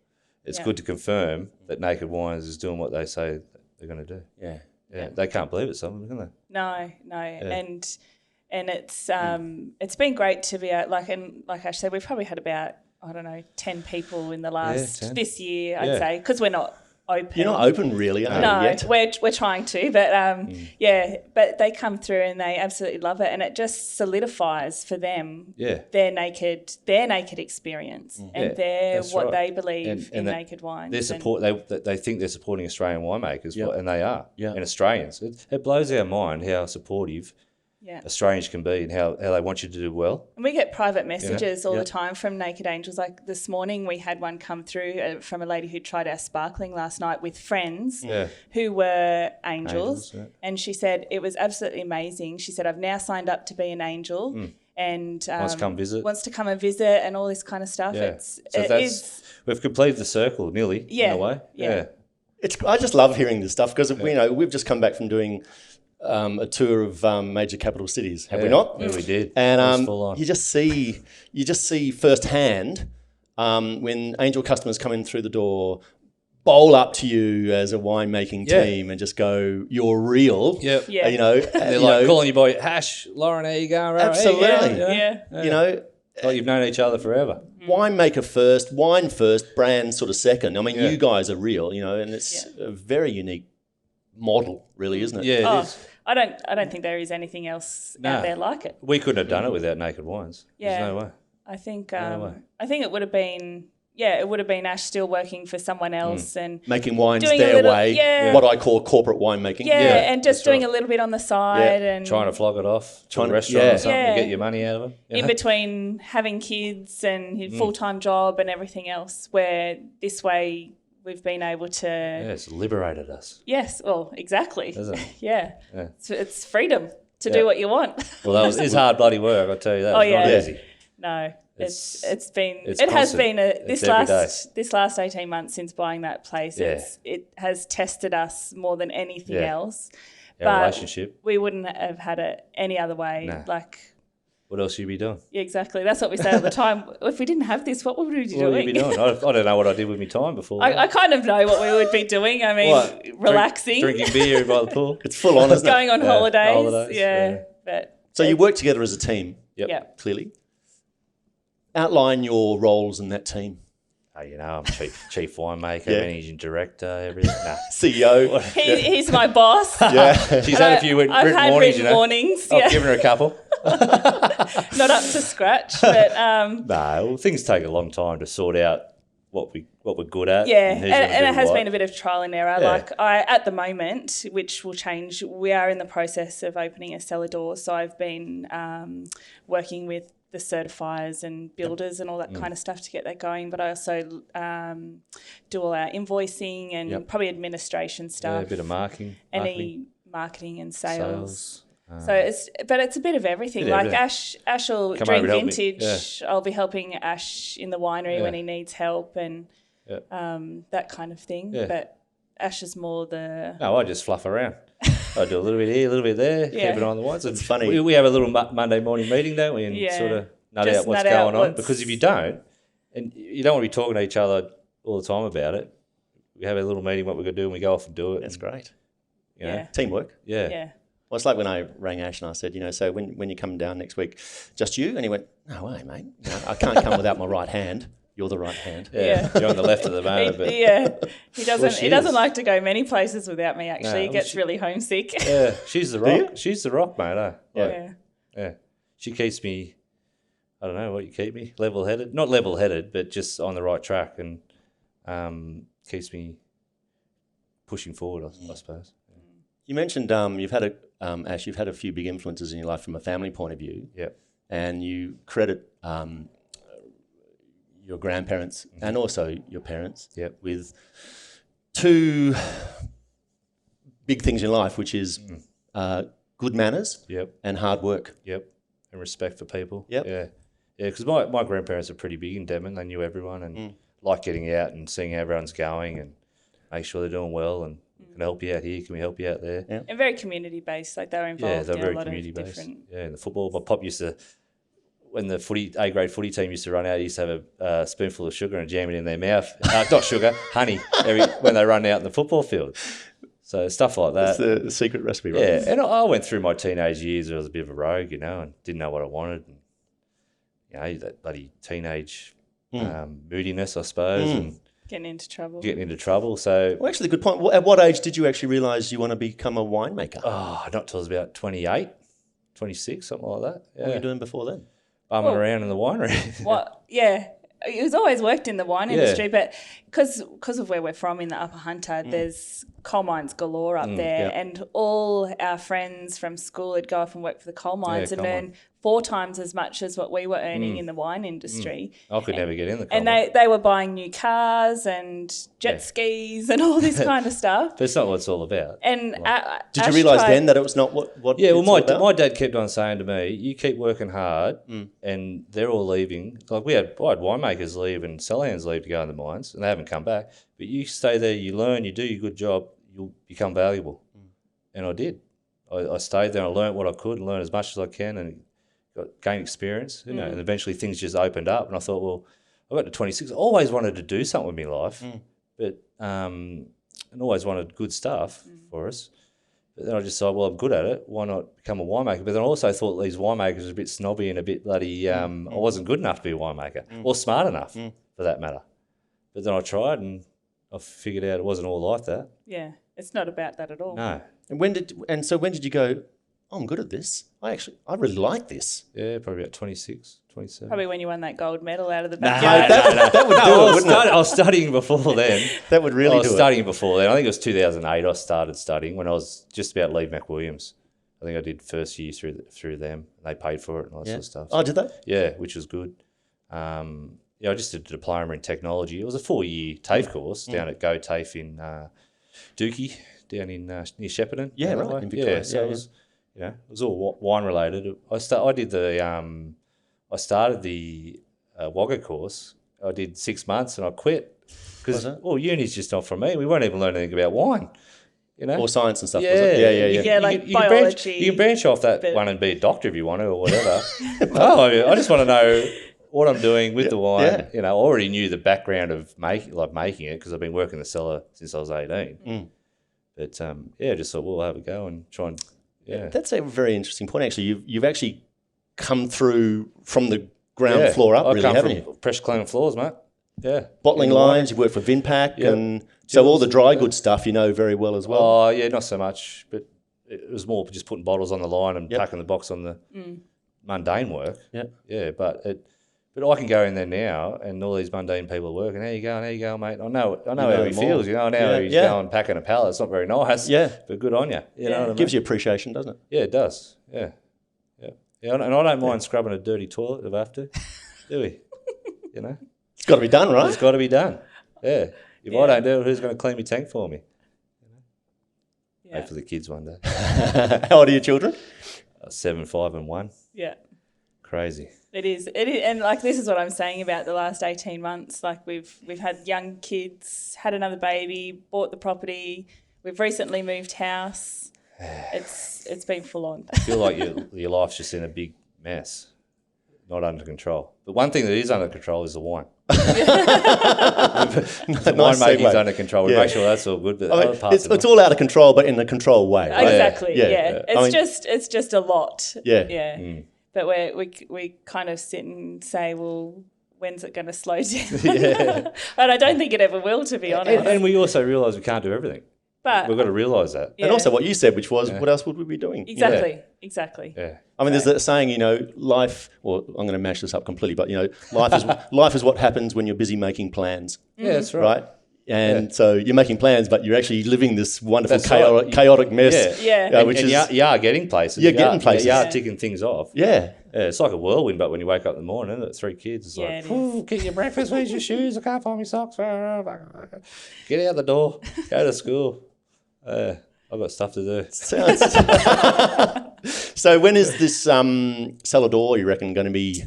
[SPEAKER 2] it's good to confirm that Naked Wines is doing what they say they're going to do. Yeah. They can't believe it, some of them, can they?
[SPEAKER 3] No, and it's been great to be out. Like Ash said, we've probably had about 10 people in the last this year, I'd say, because we're not open.
[SPEAKER 4] You're not open really, are you?
[SPEAKER 3] No, we're trying to, but but they come through and they absolutely love it, and it just solidifies for them their naked experience and what they believe in Naked Wines.
[SPEAKER 2] Their support, they think they're supporting Australian winemakers, and they are, and Australians. It blows our mind how supportive Australians can be and how they want you to do well.
[SPEAKER 3] And we get private messages all the time from Naked Angels. Like this morning we had one come through from a lady who tried our sparkling last night with friends who were angels. And she said it was absolutely amazing. She said, I've now signed up to be an angel and
[SPEAKER 2] wants to come and visit
[SPEAKER 3] and all this kind of stuff.
[SPEAKER 2] We've completed the circle nearly in a way.
[SPEAKER 4] I just love hearing this stuff because we've just come back from doing a tour of major capital cities, have we not?
[SPEAKER 2] Yeah, we did.
[SPEAKER 4] And you just see firsthand when angel customers come in through the door, bowl up to you as a winemaking team and just go, "You're real."
[SPEAKER 2] They're like calling you by Hash, Lauren. How you going?
[SPEAKER 4] Absolutely.
[SPEAKER 2] Like you've known each other forever.
[SPEAKER 4] Winemaker first, wine first, brand sort of second. I mean, you guys are real, and it's a very unique model, really, isn't it?
[SPEAKER 2] Yeah, it is.
[SPEAKER 3] I don't think there is anything else out there like it.
[SPEAKER 2] We couldn't have done it without Naked Wines. There's no way.
[SPEAKER 3] I think it would have been Ash still working for someone else and
[SPEAKER 4] making wines their way. What I call corporate winemaking.
[SPEAKER 3] And just doing a little bit on the side and
[SPEAKER 2] trying to flog it off to a restaurant or something to get your money out of it.
[SPEAKER 3] In between having kids and his full-time job and everything else, where this way we've been able to...
[SPEAKER 2] it's liberated us.
[SPEAKER 3] Yes, well, exactly.
[SPEAKER 2] Isn't it?
[SPEAKER 3] Yeah. It's freedom to do what you want.
[SPEAKER 2] Well, it's hard bloody work, I'll tell you that. It's not easy.
[SPEAKER 3] No, this last 18 months since buying that place, it has tested us more than anything else.
[SPEAKER 2] Our relationship.
[SPEAKER 3] We wouldn't have had it any other way.
[SPEAKER 2] No. What else would you be doing?
[SPEAKER 3] Yeah, exactly. That's what we say all the time. If we didn't have this, what would we be doing?
[SPEAKER 2] What would you be doing? I don't know what I did with my time before.
[SPEAKER 3] I kind of know what we would be doing. I mean, relaxing.
[SPEAKER 2] Drinking beer by the pool.
[SPEAKER 4] It's full on, isn't it?
[SPEAKER 3] Going on holidays.
[SPEAKER 4] So you work together as a team, clearly. Outline your roles in that team.
[SPEAKER 2] I'm chief winemaker, managing director, everything.
[SPEAKER 4] CEO.
[SPEAKER 3] He's my boss.
[SPEAKER 2] She's had a few written warnings. I've given her a couple.
[SPEAKER 3] Not up to scratch, but
[SPEAKER 2] things take a long time to sort out what we're good at.
[SPEAKER 3] And it has been a bit of trial and error. At the moment, which will change, we are in the process of opening a cellar door. So I've been working with the certifiers and builders and all that kind of stuff to get that going. But I also do all our invoicing and probably administration stuff.
[SPEAKER 2] Yeah, a bit of marketing.
[SPEAKER 3] Marketing and sales. So it's a bit of everything. Ash will drink vintage. I'll be helping Ash in the winery when he needs help and that kind of thing. Yeah. But Ash is more the...
[SPEAKER 2] No, I just fluff around. I do a little bit here, a little bit there, keep an eye on the wines. It's funny. We have a little Monday morning meeting, don't we, and sort of nut out what's going on. Because if you don't, and you don't want to be talking to each other all the time about it, we have a little meeting, what we're going to do, and we go off and do it.
[SPEAKER 4] That's great.
[SPEAKER 2] You know?
[SPEAKER 4] Teamwork.
[SPEAKER 3] Yeah.
[SPEAKER 4] Well, it's like when I rang Ash and I said, so when you come down next week, just you? And he went, no way, mate. I can't come without my right hand. You're the right hand.
[SPEAKER 2] Yeah. You're on the left at the moment. But
[SPEAKER 3] he doesn't like to go many places without me, actually. He gets really homesick.
[SPEAKER 2] Yeah, she's the rock. She's the rock, mate.
[SPEAKER 3] Yeah.
[SPEAKER 2] She keeps me, I don't know what you keep me, level-headed. Not level-headed, but just on the right track and keeps me pushing forward, I suppose.
[SPEAKER 4] You mentioned Ash, you've had a few big influences in your life from a family point of view.
[SPEAKER 2] Yeah.
[SPEAKER 4] And you credit your grandparents and also your parents with two big things in life, which is good manners and hard work.
[SPEAKER 2] Yep. And respect for people.
[SPEAKER 4] Yep.
[SPEAKER 2] Yeah. Yeah, because my grandparents are pretty big in Devon. They knew everyone and like getting out and seeing how everyone's going and make sure they're doing well and can I help you out here? Can we help you out there?
[SPEAKER 3] Yeah. And very community-based. Like they were involved in a lot of different...
[SPEAKER 2] Yeah, in the football. My pop used to... When the A-grade footy team used to run out, he used to have a spoonful of sugar and jam it in their mouth. Not sugar, honey, when they run out in the football field. So stuff like that.
[SPEAKER 4] That's the secret recipe, right?
[SPEAKER 2] Yeah, and I went through my teenage years. I was a bit of a rogue, and didn't know what I wanted. And, that bloody teenage moodiness, I suppose, and
[SPEAKER 3] getting into
[SPEAKER 2] trouble. So,
[SPEAKER 4] well, actually, good point. At what age did you actually realise you want to become a winemaker?
[SPEAKER 2] Oh, not till I was about 28, 26, something like that. Yeah.
[SPEAKER 4] What were you doing before then?
[SPEAKER 2] Bumming around in the winery.
[SPEAKER 3] What? Yeah. He was always worked in the wine industry, but because of where we're from in the Upper Hunter, there's coal mines galore up there, and all our friends from school would go off and work for the coal mines and earn 4 times as much as what we were earning in the wine industry.
[SPEAKER 2] I could never get in the coal
[SPEAKER 3] mine. And they were buying new cars and jet skis and all this kind of stuff.
[SPEAKER 2] That's not what it's all about.
[SPEAKER 3] And
[SPEAKER 4] did you realise then that it was not what?
[SPEAKER 2] Yeah, well, my dad kept on saying to me, "You keep working hard, and they're all leaving." Like I had winemakers leave and sellhands leave to go in the mines, and they haven't come back. But you stay there, you learn, you do your good job, you'll become valuable. And I did. I stayed there and I learned what I could and learned as much as I can and gained experience, and eventually things just opened up. And I thought, well, I got to 26. I always wanted to do something with my life, but and always wanted good stuff for us. But then I just thought, well, I'm good at it. Why not become a winemaker? But then I also thought these winemakers were a bit snobby and a bit bloody, I wasn't good enough to be a winemaker or smart enough for that matter. But then I tried and I figured out it wasn't all like that.
[SPEAKER 3] Yeah, it's not about that at all.
[SPEAKER 2] No.
[SPEAKER 4] And so when did you go, oh, I'm good at this? I really like this.
[SPEAKER 2] Yeah, probably about 26, 27.
[SPEAKER 3] Probably when you won that gold medal out of the
[SPEAKER 4] backyard. That would do it, wouldn't it?
[SPEAKER 2] I was studying before then.
[SPEAKER 4] That would really do it. I was
[SPEAKER 2] studying before then. I think it was 2008 I started studying when I was just about to leave McWilliams. I think I did first year through them. They paid for it and all that sort of stuff.
[SPEAKER 4] Oh, did they?
[SPEAKER 2] Yeah, which was good. I just did a diploma in technology. It was a 4-year TAFE course down at Go TAFE in Dookie, down in near Shepparton.
[SPEAKER 4] Yeah, right. In Victoria.
[SPEAKER 2] Yeah, so it was, it was all wine related. I started the Wagga course. I did 6 months and I quit because uni's just not for me. We weren't even learning anything about wine.
[SPEAKER 4] Or science and stuff. Was it?
[SPEAKER 3] Yeah, like biology.
[SPEAKER 2] You can branch off that one and be a doctor if you want to or whatever. I just want to know what I'm doing with the wine. I already knew the background of making it because I've been working the cellar since I was 18. But I just thought we'll have a go and try and
[SPEAKER 4] That's a very interesting point. Actually, you've actually come through from the ground floor up, really, haven't you?
[SPEAKER 2] Pressure cleaning floors, mate. Yeah,
[SPEAKER 4] bottling lines. You've worked for Vinpac, and so all the dry goods stuff you know very well as well.
[SPEAKER 2] Oh yeah, not so much, but it was more just putting bottles on the line and packing the box on the mundane work. But I can go in there now, and all these mundane people are working. How you going, mate? I know how he feels. I know how he's going packing a pallet. It's not very nice. Yeah, but good on you. You know what I mean?
[SPEAKER 4] Gives you appreciation, doesn't it?
[SPEAKER 2] Yeah, it does. Yeah, and I don't mind scrubbing a dirty toilet if I have to. Do we?
[SPEAKER 4] It's got to be done, right?
[SPEAKER 2] It's got to be done. Yeah. If I don't do it, who's going to clean my tank for me? Hopefully the kids one day.
[SPEAKER 4] How old are your children?
[SPEAKER 2] 7, 5 and 1.
[SPEAKER 3] Yeah.
[SPEAKER 2] Crazy.
[SPEAKER 3] It is, and like this is what I'm saying about the last 18 months. Like we've had young kids, had another baby, bought the property. We've recently moved house. It's been full on.
[SPEAKER 2] I feel like your life's just in a big mess, not under control. But one thing that is under control is the wine. The winemaking's under control. We make sure that's all good. But other parts
[SPEAKER 4] it's all out of control, but in a controlled way. Right?
[SPEAKER 3] Exactly. Yeah. It's just a lot.
[SPEAKER 4] Yeah.
[SPEAKER 3] Yeah. But we kind of sit and say, well, when's it going to slow down? And I don't think it ever will, to be honest.
[SPEAKER 2] And we also realise we can't do everything.
[SPEAKER 3] But
[SPEAKER 2] we've got to realise that.
[SPEAKER 4] And also what you said, which was, what else would we be doing?
[SPEAKER 3] Exactly.
[SPEAKER 2] Yeah.
[SPEAKER 4] I mean, there's that saying, life. Well, I'm going to mash this up completely, but life is what happens when you're busy making plans.
[SPEAKER 2] Yeah, that's right.
[SPEAKER 4] And so you're making plans, but you're actually living this wonderful chaotic mess.
[SPEAKER 3] Yeah.
[SPEAKER 2] You are getting places.
[SPEAKER 4] You're getting places.
[SPEAKER 2] You are ticking things off.
[SPEAKER 4] Yeah.
[SPEAKER 2] It's like a whirlwind, but when you wake up in the morning, it's 3 kids. It's like,
[SPEAKER 3] it
[SPEAKER 2] get your breakfast, where's your shoes? I can't find my socks. Get out the door. Go to school. I've got stuff to do.
[SPEAKER 4] So when is this cellar door, you reckon, going to be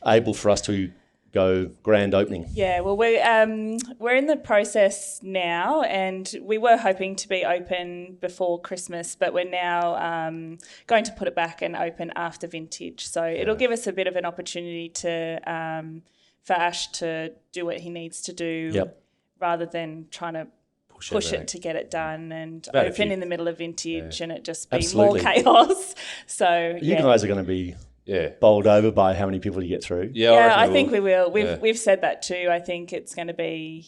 [SPEAKER 4] able for us to go grand opening?
[SPEAKER 3] Yeah, well, we're in the process now, and we were hoping to be open before Christmas, but we're now going to put it back and open after vintage. So it'll give us a bit of an opportunity to for Ash to do what he needs to do, rather than trying to push it to get it done and open in the middle of vintage and it just be more chaos. So
[SPEAKER 4] you guys are going to be bowled over by how many people you get through.
[SPEAKER 3] I think we will. We've said that too. I think it's going to be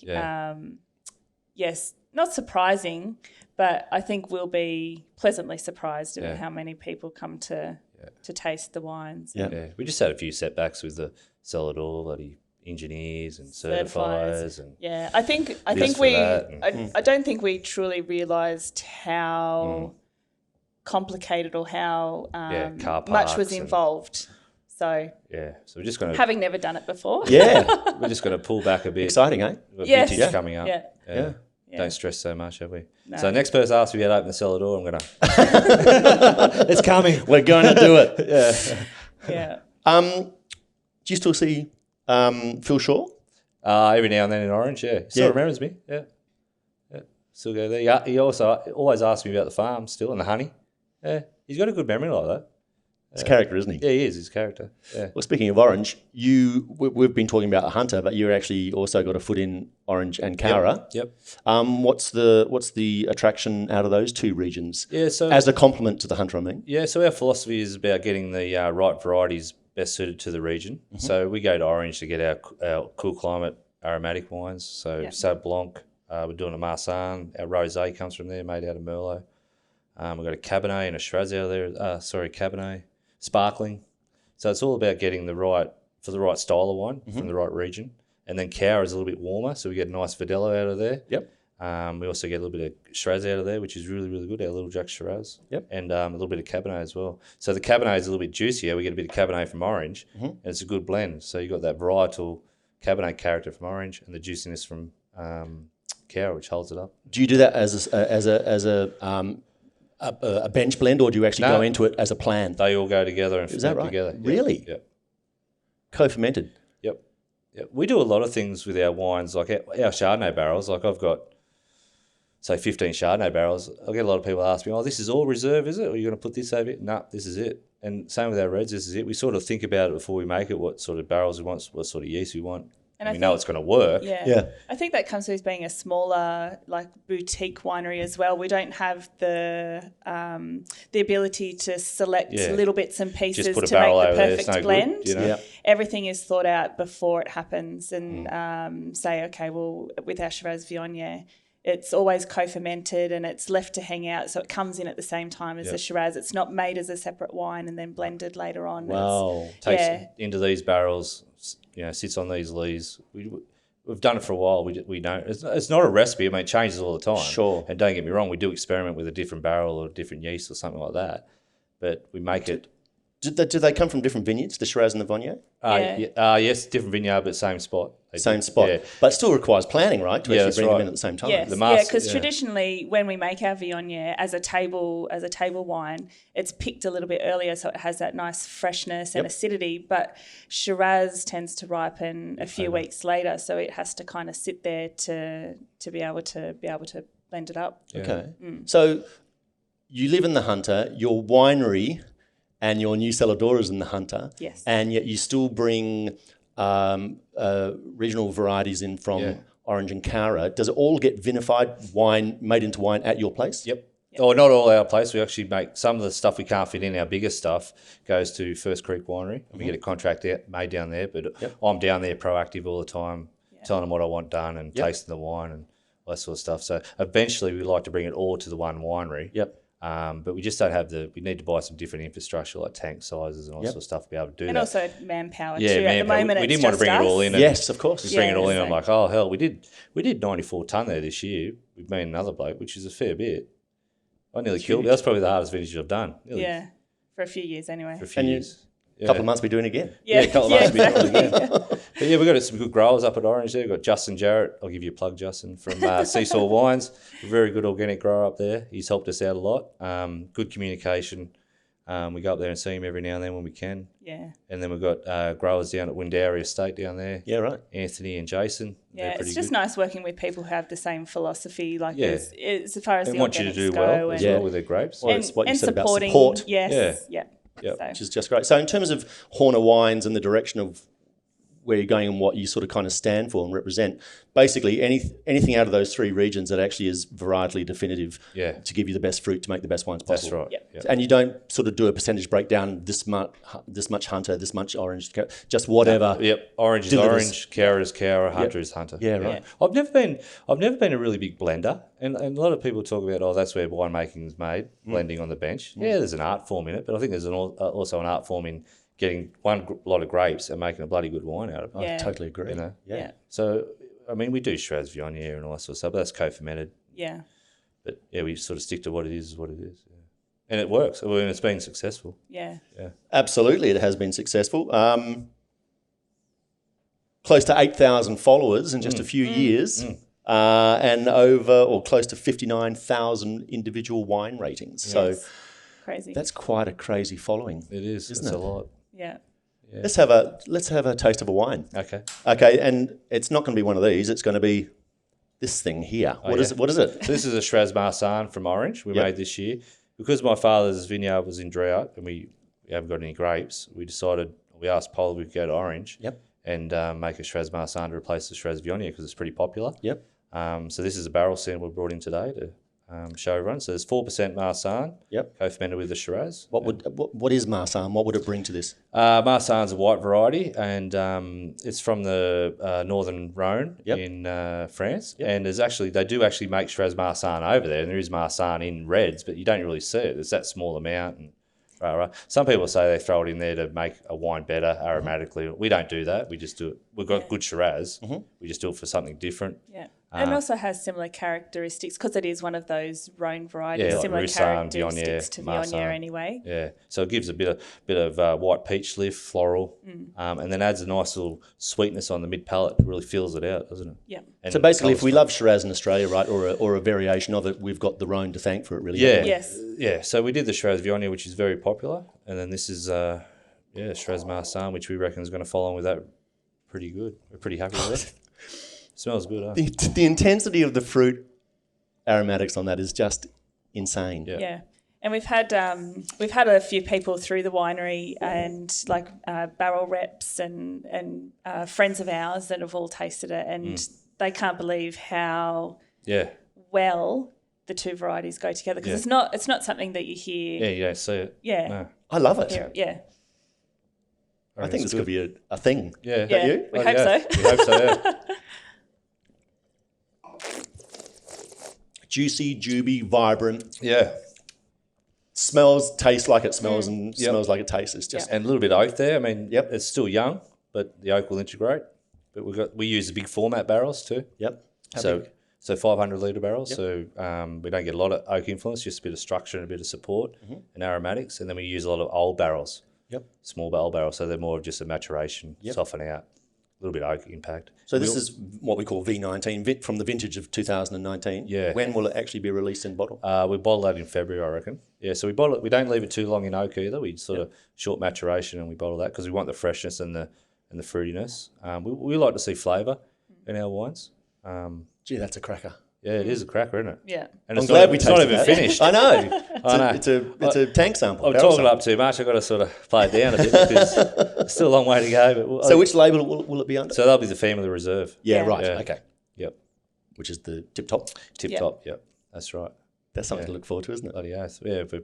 [SPEAKER 3] yes, not surprising, but I think we'll be pleasantly surprised at how many people come to taste the wines.
[SPEAKER 2] We just had a few setbacks with the cellar door, bloody engineers and certifiers and
[SPEAKER 3] I don't think we truly realised how complicated or how much was involved. So
[SPEAKER 2] we're just going to,
[SPEAKER 3] having never done it before,
[SPEAKER 2] we're just going to pull back a bit.
[SPEAKER 4] Exciting, eh?
[SPEAKER 2] We've got vintage coming up. Don't stress so much, have we? No. So next person asks me how to open the cellar door, I'm going to it's coming,
[SPEAKER 4] we're going to do it. Do you still see Phil Shaw?
[SPEAKER 2] Every now and then in Orange, Still remembers me, Still go there. He also always asks me about the farm still and the honey. He's got a good memory like that.
[SPEAKER 4] His character, isn't he?
[SPEAKER 2] Yeah, he is, his character. Yeah.
[SPEAKER 4] Well, speaking of Orange, we've been talking about the Hunter, but you're actually also got a foot in Orange and Cowra.
[SPEAKER 2] Yep.
[SPEAKER 4] What's the attraction out of those two regions?
[SPEAKER 2] So
[SPEAKER 4] as a complement to the Hunter, I mean.
[SPEAKER 2] Yeah, so our philosophy is about getting the right varieties best suited to the region. Mm-hmm. So we go to Orange to get our cool climate aromatic wines. So Sauv Blanc, we're doing a Marsanne. Our Rosé comes from there, made out of Merlot. We've got a Cabernet and a Shiraz out of there. Cabernet. Sparkling. So it's all about getting the right style of wine from the right region. And then Cowra is a little bit warmer, so we get a nice Verdelho out of there.
[SPEAKER 4] Yep.
[SPEAKER 2] We also get a little bit of Shiraz out of there, which is really, really good, our Little Jack Shiraz.
[SPEAKER 4] Yep.
[SPEAKER 2] And a little bit of Cabernet as well. So the Cabernet is a little bit juicier. We get a bit of Cabernet from Orange, and it's a good blend. So you've got that varietal Cabernet character from Orange and the juiciness from Cowra, which holds it up.
[SPEAKER 4] Do you do that as a bench blend, or do you actually go into it as a plan?
[SPEAKER 2] They all go together and ferment together.
[SPEAKER 4] Really?
[SPEAKER 2] Yep.
[SPEAKER 4] Co-fermented?
[SPEAKER 2] Yep. We do a lot of things with our wines, like our Chardonnay barrels. Like I've got, say, 15 Chardonnay barrels. I get a lot of people ask me, this is all reserve, is it? Or are you going to put this over it? No, this is it. And same with our reds, this is it. We sort of think about it before we make it, what sort of barrels we want, what sort of yeast we want. And we know it's going to work.
[SPEAKER 3] Yeah. I think that comes with being a smaller, boutique winery as well. We don't have the ability to select little bits and pieces to make the perfect blend.
[SPEAKER 2] Good,
[SPEAKER 3] Everything is thought out before it happens, and say, okay, well, with our Shiraz Viognier, it's always co-fermented and it's left to hang out, so it comes in at the same time as the Shiraz. It's not made as a separate wine and then blended later on.
[SPEAKER 4] Wow.
[SPEAKER 2] Takes into these barrels, sits on these lees. We've done it for a while. We don't. It's not a recipe. I mean, it changes all the time.
[SPEAKER 4] Sure.
[SPEAKER 2] And don't get me wrong, we do experiment with a different barrel or a different yeast or something like that. But we make it
[SPEAKER 4] Do they come from different vineyards, the Shiraz and the Viognier?
[SPEAKER 2] Yes, different vineyard, but same spot.
[SPEAKER 4] Same spot. Yeah. But it still requires planning, right? To actually bring them in at the same time.
[SPEAKER 3] Yes, because traditionally when we make our Viognier as a table wine, it's picked a little bit earlier, so it has that nice freshness and acidity. But Shiraz tends to ripen a few weeks later, so it has to kind of sit there to be able to blend it up.
[SPEAKER 4] Yeah. Okay. So you live in the Hunter, your winery and your New Celadora is in the Hunter.
[SPEAKER 3] Yes.
[SPEAKER 4] And yet you still bring regional varieties in from Orange and Cara. Does it all get vinified wine, made into wine at your place?
[SPEAKER 2] Yep. Oh, not all our place. We actually make some of the stuff we can't fit in. Our biggest stuff goes to First Creek Winery. We get a contract made down there, but I'm down there proactive all the time, telling them what I want done and tasting the wine and all that sort of stuff. So eventually we'd like to bring it all to the one winery.
[SPEAKER 4] Yep.
[SPEAKER 2] But we just don't have we need to buy some different infrastructure like tank sizes and all sort of stuff to be able to do that.
[SPEAKER 3] And also manpower too. At the moment,
[SPEAKER 2] we didn't want to bring it all in.
[SPEAKER 4] Yes, of course.
[SPEAKER 2] We bring it all in. I'm like, oh hell, we did 94 tonne there this year. We've made another bloke, which is a fair bit. I nearly killed it. That was probably the hardest vintage I've done.
[SPEAKER 3] For a few years anyway.
[SPEAKER 2] For a few years.
[SPEAKER 4] A couple of months we're doing it again.
[SPEAKER 2] A couple of months we're doing it again. But we've got some good growers up at Orange there. We've got Justin Jarrett. I'll give you a plug, Justin, from Seesaw Wines. A very good organic grower up there. He's helped us out a lot. Good communication. We go up there and see him every now and then when we can.
[SPEAKER 3] Yeah.
[SPEAKER 2] And then we've got growers down at Windowry Estate down there.
[SPEAKER 4] Yeah, right.
[SPEAKER 2] Anthony and Jason.
[SPEAKER 3] Yeah, it's just nice working with people who have the same philosophy, like as far as
[SPEAKER 2] they
[SPEAKER 3] the
[SPEAKER 2] want you to do well as well with their grapes.
[SPEAKER 4] Well, it's what you said about
[SPEAKER 3] supporting,
[SPEAKER 4] support.
[SPEAKER 3] Yes. Yeah.
[SPEAKER 2] Yep.
[SPEAKER 3] So.
[SPEAKER 4] Which is just great. So in terms of Horner Wines and the direction of where you're going and what you sort of kind of stand for and represent, basically anything out of those three regions that actually is varietally definitive to give you the best fruit to make the best wines possible.
[SPEAKER 2] That's right.
[SPEAKER 3] Yep.
[SPEAKER 4] And you don't sort of do a percentage breakdown, this much Hunter, this much Orange, just whatever.
[SPEAKER 2] Orange is Orange, Cara is Cara, Hunter is Hunter.
[SPEAKER 4] Yeah, right.
[SPEAKER 2] I've never been a really big blender, and a lot of people talk about, that's where winemaking is made, blending on the bench. Yeah, there's an art form in it, but I think there's also an art form in getting one lot of grapes and making a bloody good wine out of it.
[SPEAKER 4] I totally agree.
[SPEAKER 2] You know?
[SPEAKER 3] Yeah.
[SPEAKER 2] So, I mean, we do Shiraz Viognier and all that sort of stuff, but that's co-fermented.
[SPEAKER 3] Yeah.
[SPEAKER 2] But, we sort of stick to what it is what it is. Yeah. And it works. I mean, it's been successful.
[SPEAKER 3] Yeah.
[SPEAKER 4] Absolutely, it has been successful. Close to 8,000 followers in just a few years. And over or close to 59,000 individual wine ratings.
[SPEAKER 3] Yes.
[SPEAKER 4] So
[SPEAKER 3] crazy.
[SPEAKER 4] That's quite a crazy following.
[SPEAKER 2] It is. It's a lot.
[SPEAKER 3] Yeah.
[SPEAKER 4] Let's have a taste of a wine. Okay, and it's not going to be one of these. It's going to be this thing here. What is it?
[SPEAKER 2] So this is a Shiraz Marsanne from Orange we made this year. Because my father's vineyard was in drought and we haven't got any grapes, we asked Paul if we could go to Orange and make a Shiraz Marsanne to replace the Shiraz Viognier because it's pretty popular. So this is a barrel sample we brought in today to show everyone. So there's 4% Marsanne, co-fermented with the Shiraz.
[SPEAKER 4] What is Marsanne? What would it bring to this?
[SPEAKER 2] Marsanne's a white variety, and it's from the northern Rhone in France. And they do actually make Shiraz Marsanne over there, and there is Marsanne in reds, but you don't really see it. It's that small amount. And some people say they throw it in there to make a wine better aromatically. We don't do that. We just do it. We've got good Shiraz. We just do it for something different.
[SPEAKER 3] Yeah. And also has similar characteristics because it is one of those Rhone varieties,
[SPEAKER 2] like
[SPEAKER 3] similar
[SPEAKER 2] Roussanne,
[SPEAKER 3] characteristics to Viognier anyway.
[SPEAKER 2] Yeah, so it gives a bit of white peach leaf, floral, and then adds a nice little sweetness on the mid palate. It really fills it out, doesn't it?
[SPEAKER 3] Yeah.
[SPEAKER 2] And
[SPEAKER 4] so basically, if we love Shiraz in Australia, right, or a variation of it, we've got the Rhone to thank for it, really.
[SPEAKER 2] Yeah.
[SPEAKER 3] Yes.
[SPEAKER 2] Yeah. So we did the Shiraz Viognier, which is very popular, and then this is Shiraz Marsanne, which we reckon is going to follow on with that pretty good. We're pretty happy with it. Smells good, huh?
[SPEAKER 4] The intensity of the fruit aromatics on that is just insane.
[SPEAKER 3] Yeah. And we've had a few people through the winery and barrel reps and friends of ours that have all tasted it, and they can't believe how well the two varieties go together because it's not something that you hear.
[SPEAKER 2] Yeah, you don't see it.
[SPEAKER 3] Yeah.
[SPEAKER 2] No.
[SPEAKER 4] I love it.
[SPEAKER 3] Yeah.
[SPEAKER 4] I think this could be a thing.
[SPEAKER 2] Yeah.
[SPEAKER 3] Yeah.
[SPEAKER 4] You?
[SPEAKER 3] We hope so.
[SPEAKER 2] We hope so, yeah.
[SPEAKER 4] Juicy, juby, vibrant.
[SPEAKER 2] Yeah.
[SPEAKER 4] Tastes like it smells and smells like it tastes. It's just
[SPEAKER 2] and a little bit of oak there. I mean, it's still young, but the oak will integrate. But we use the big format barrels too.
[SPEAKER 4] Yep.
[SPEAKER 2] So 500 litre barrels. So we don't get a lot of oak influence, just a bit of structure and a bit of support and aromatics. And then we use a lot of old barrels. small barrel, so they're more of just a maturation, soften out, a little bit oak impact.
[SPEAKER 4] So this is what we call V19, from the vintage of 2019.
[SPEAKER 2] Yeah.
[SPEAKER 4] When will it actually be released in bottle?
[SPEAKER 2] We bottle that in February, I reckon. Yeah, so we bottle it. We don't leave it too long in oak either. We sort of short maturation and we bottle that because we want the freshness and the fruitiness. We like to see flavour in our wines.
[SPEAKER 4] Gee, that's a cracker.
[SPEAKER 2] Yeah, it is a cracker, isn't it?
[SPEAKER 3] Yeah.
[SPEAKER 2] And
[SPEAKER 4] I'm glad we
[SPEAKER 2] it's not
[SPEAKER 4] tasted
[SPEAKER 2] even
[SPEAKER 4] that.
[SPEAKER 2] finished.
[SPEAKER 4] I know. It's a tank sample.
[SPEAKER 2] I'm
[SPEAKER 4] barrel
[SPEAKER 2] talking
[SPEAKER 4] sample.
[SPEAKER 2] up too much. I've got to sort of play it down a bit because it's still a long way to go. But
[SPEAKER 4] So which label will it be under?
[SPEAKER 2] So that'll be the Family Reserve.
[SPEAKER 4] Yeah,
[SPEAKER 3] Yeah.
[SPEAKER 4] right.
[SPEAKER 2] Yeah.
[SPEAKER 4] Okay.
[SPEAKER 2] Yep.
[SPEAKER 4] Which is the tip top.
[SPEAKER 2] Tip
[SPEAKER 3] Yep.
[SPEAKER 2] top. Yep. That's right.
[SPEAKER 4] That's something to look forward to, isn't it?
[SPEAKER 2] Bloody oath. Yeah, we're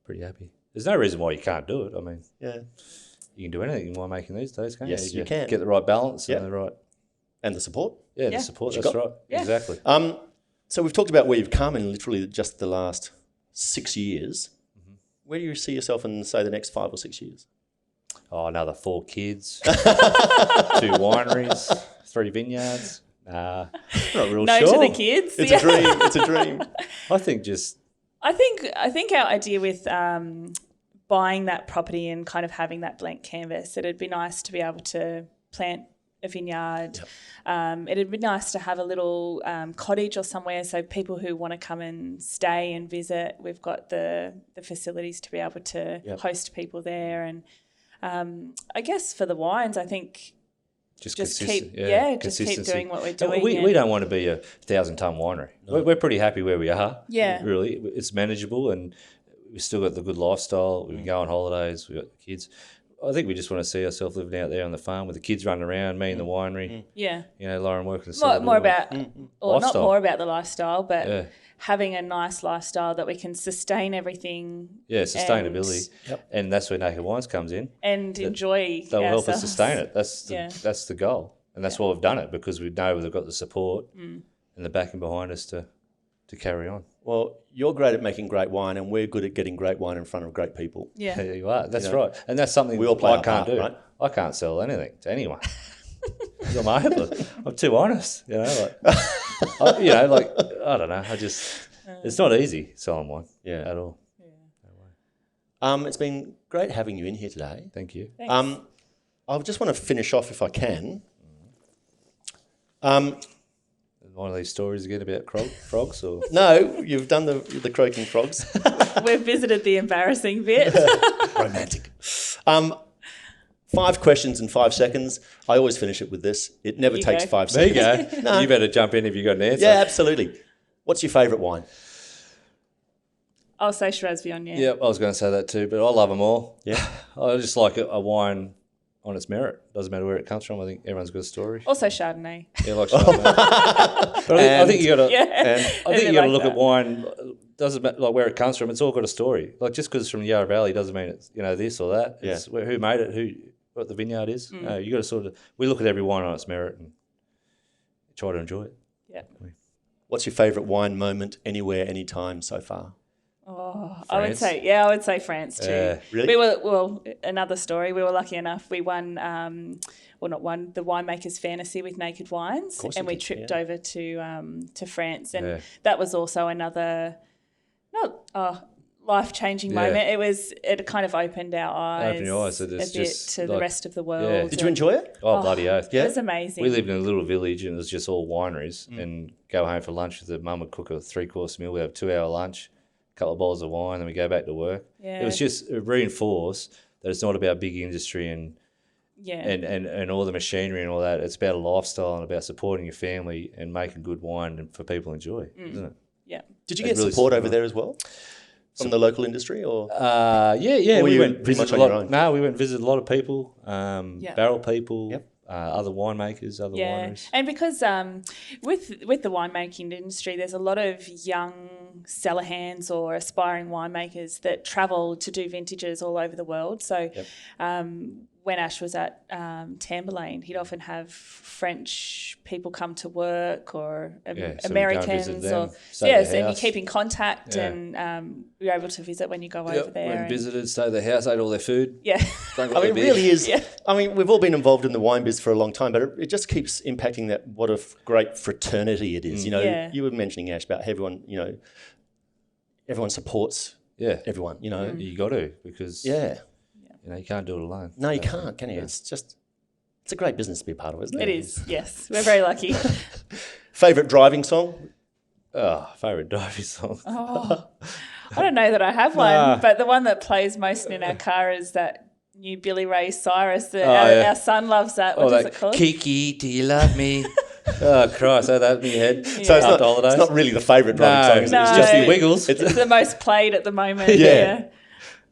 [SPEAKER 2] pretty happy. There's no reason why you can't do it. I mean,
[SPEAKER 4] Yeah.
[SPEAKER 2] you can do anything in winemaking these days, can't
[SPEAKER 4] Yes,
[SPEAKER 2] you?
[SPEAKER 4] you can.
[SPEAKER 2] Get the right balance
[SPEAKER 4] Yep.
[SPEAKER 2] and the right,
[SPEAKER 4] And the support.
[SPEAKER 2] the
[SPEAKER 3] Yeah.
[SPEAKER 2] support.
[SPEAKER 4] You
[SPEAKER 2] That's
[SPEAKER 4] got.
[SPEAKER 2] right.
[SPEAKER 3] Yeah.
[SPEAKER 2] Exactly.
[SPEAKER 4] So we've talked about where you've come in literally just the last 6 years. Where do you see yourself in, say, the next 5 or 6 years?
[SPEAKER 2] Oh, another 4 kids, 2 wineries, 3 vineyards. Not real
[SPEAKER 3] No
[SPEAKER 2] sure.
[SPEAKER 3] to the kids.
[SPEAKER 4] It's a dream. It's a dream.
[SPEAKER 2] I think just
[SPEAKER 3] I think our idea with buying that property and kind of having that blank canvas, it'd be nice to be able to plant a vineyard. It'd be nice to have a little cottage or somewhere so people who want to come and stay and visit, we've got the facilities to be able to host people there. And I guess for the wines, I think just keep doing what we're doing.
[SPEAKER 2] We don't want to be a 1,000-ton winery. No. We're pretty happy where we are.
[SPEAKER 3] Yeah.
[SPEAKER 2] Really. It's manageable and we've still got the good lifestyle. We can go on holidays. We've got the kids. I think we just want to see ourselves living out there on the farm with the kids running around, me in the winery.
[SPEAKER 3] Yeah.
[SPEAKER 2] You know, Lauren working
[SPEAKER 3] More about, or not
[SPEAKER 2] lifestyle.
[SPEAKER 3] more about the lifestyle, but having a nice lifestyle that we can sustain everything.
[SPEAKER 2] Yeah, sustainability. And that's where Naked Wines comes in.
[SPEAKER 3] And enjoy
[SPEAKER 2] They'll help us
[SPEAKER 3] ourselves.
[SPEAKER 2] sustain it. That's the goal. And that's why we've done it, because we know we've got the support and the backing behind us to carry on.
[SPEAKER 4] Well, you're great at making great wine, and we're good at getting great wine in front of great people.
[SPEAKER 3] Yeah.
[SPEAKER 2] There you are. That's right. And that's something
[SPEAKER 4] We all play
[SPEAKER 2] I
[SPEAKER 4] our
[SPEAKER 2] can't
[SPEAKER 4] part,
[SPEAKER 2] do.
[SPEAKER 4] right?
[SPEAKER 2] I can't sell anything to anyone. I'm hopeless. I'm too honest. You know, I don't know. It's not easy selling wine at all.
[SPEAKER 4] It's been great having you in here today.
[SPEAKER 2] Thank you.
[SPEAKER 3] Thanks.
[SPEAKER 4] I just want to finish off, if I can.
[SPEAKER 2] One of these stories again about frogs, or
[SPEAKER 4] No, you've done the croaking frogs.
[SPEAKER 3] We've visited the embarrassing bit.
[SPEAKER 4] Romantic. 5 questions in 5 seconds. I always finish it with this. It never
[SPEAKER 3] You
[SPEAKER 4] takes
[SPEAKER 3] go.
[SPEAKER 4] 5
[SPEAKER 2] there you
[SPEAKER 4] seconds.
[SPEAKER 2] go.
[SPEAKER 4] No.
[SPEAKER 2] You better jump in if you got an answer.
[SPEAKER 4] Yeah, absolutely. What's your favourite wine?
[SPEAKER 3] I'll say Shiraz Viognier.
[SPEAKER 2] Yeah, I was going to say that too, but I love them all.
[SPEAKER 4] Yeah.
[SPEAKER 2] I just like a wine on its merit. Doesn't matter where it comes from. I think everyone's got a story.
[SPEAKER 3] Also Chardonnay.
[SPEAKER 2] Yeah, like Chardonnay. But I think you got to.
[SPEAKER 3] Yeah.
[SPEAKER 2] I think you got to look at wine. Doesn't matter like where it comes from. It's all got a story. Like just because it's from the Yarra Valley doesn't mean it's this or that. It's who made it, what the vineyard is. You got to sort of. We look at every wine on its merit and try to enjoy it.
[SPEAKER 3] Yeah.
[SPEAKER 4] What's your favourite wine moment anywhere, anytime so far?
[SPEAKER 3] Oh,
[SPEAKER 2] France?
[SPEAKER 3] I would say France too.
[SPEAKER 2] Yeah.
[SPEAKER 4] Really?
[SPEAKER 3] Another story. We were lucky enough. We won, not won, the winemakers fantasy with Naked Wines,
[SPEAKER 4] course
[SPEAKER 3] and
[SPEAKER 4] you
[SPEAKER 3] we
[SPEAKER 4] did,
[SPEAKER 3] tripped over to France, and
[SPEAKER 2] Yeah.
[SPEAKER 3] that was also another life-changing moment. It kind of opened our eyes,
[SPEAKER 2] Opened your eyes, so
[SPEAKER 3] a
[SPEAKER 2] it's
[SPEAKER 3] bit
[SPEAKER 2] just
[SPEAKER 3] to the
[SPEAKER 2] like-
[SPEAKER 3] rest of the world.
[SPEAKER 2] Yeah.
[SPEAKER 4] Did you enjoy it?
[SPEAKER 2] Oh, bloody oath.
[SPEAKER 3] It was amazing.
[SPEAKER 2] We lived in a little village and it was just all wineries and go home for lunch with the mum would cook a 3-course meal. We'd have a 2-hour lunch, a couple of bottles of wine, then we go back to work.
[SPEAKER 3] Yeah.
[SPEAKER 2] It was just reinforced that it's not about big industry and all the machinery and all that. It's about a lifestyle and about supporting your family and making good wine and for people to enjoy, isn't it?
[SPEAKER 3] Yeah.
[SPEAKER 4] Did you
[SPEAKER 2] It's
[SPEAKER 4] get
[SPEAKER 2] really
[SPEAKER 4] support over
[SPEAKER 2] similar.
[SPEAKER 4] there as well? From the local industry or?
[SPEAKER 2] Yeah.
[SPEAKER 4] Or
[SPEAKER 2] We
[SPEAKER 4] you
[SPEAKER 2] went
[SPEAKER 4] pretty much
[SPEAKER 2] visit
[SPEAKER 4] on
[SPEAKER 2] a lot.
[SPEAKER 4] your own?
[SPEAKER 2] No, we went visit a lot of people, barrel people, other winemakers, other wineries.
[SPEAKER 3] And because with the winemaking industry, there's a lot of young cellar hands or aspiring winemakers that travel to do vintages all over the world. So when Ash was at Tamburlaine, he'd often have French people come to work or
[SPEAKER 2] So we go and
[SPEAKER 3] Americans.
[SPEAKER 2] visit them,
[SPEAKER 3] Or
[SPEAKER 2] stay at
[SPEAKER 3] and
[SPEAKER 2] their
[SPEAKER 3] you
[SPEAKER 2] house.
[SPEAKER 3] keep in contact
[SPEAKER 2] Yeah.
[SPEAKER 3] and you're able to visit when you go over there.
[SPEAKER 2] Went and
[SPEAKER 3] and-
[SPEAKER 2] visited, stayed at their house, ate all their food.
[SPEAKER 3] Yeah.
[SPEAKER 2] Drank all
[SPEAKER 4] I mean,
[SPEAKER 2] their
[SPEAKER 4] it really
[SPEAKER 2] beer.
[SPEAKER 4] is.
[SPEAKER 3] Yeah.
[SPEAKER 4] I mean, we've all been involved in the wine biz for a long time, but it just keeps impacting that. What a great fraternity it is. You know,
[SPEAKER 3] Yeah.
[SPEAKER 4] you were mentioning, Ash, about everyone. You know, everyone supports
[SPEAKER 2] Yeah.
[SPEAKER 4] everyone. You know,
[SPEAKER 2] You got to because You can't do it alone.
[SPEAKER 4] No, you can't, can you? It's a great business to be a part of, isn't it?
[SPEAKER 3] It is, yes. We're very lucky.
[SPEAKER 4] Favourite driving song?
[SPEAKER 2] Oh, favourite driving song.
[SPEAKER 3] Oh, I don't know that I have one, but the one that plays most in our car is that new Billy Ray Cyrus. Our son loves that. What is it called?
[SPEAKER 2] Kiki, do you love me? Oh, Christ, I had that in your head.
[SPEAKER 4] So it's not really the favourite driving song.
[SPEAKER 2] It's just the Wiggles.
[SPEAKER 3] It's the most played at the moment.
[SPEAKER 4] Yeah.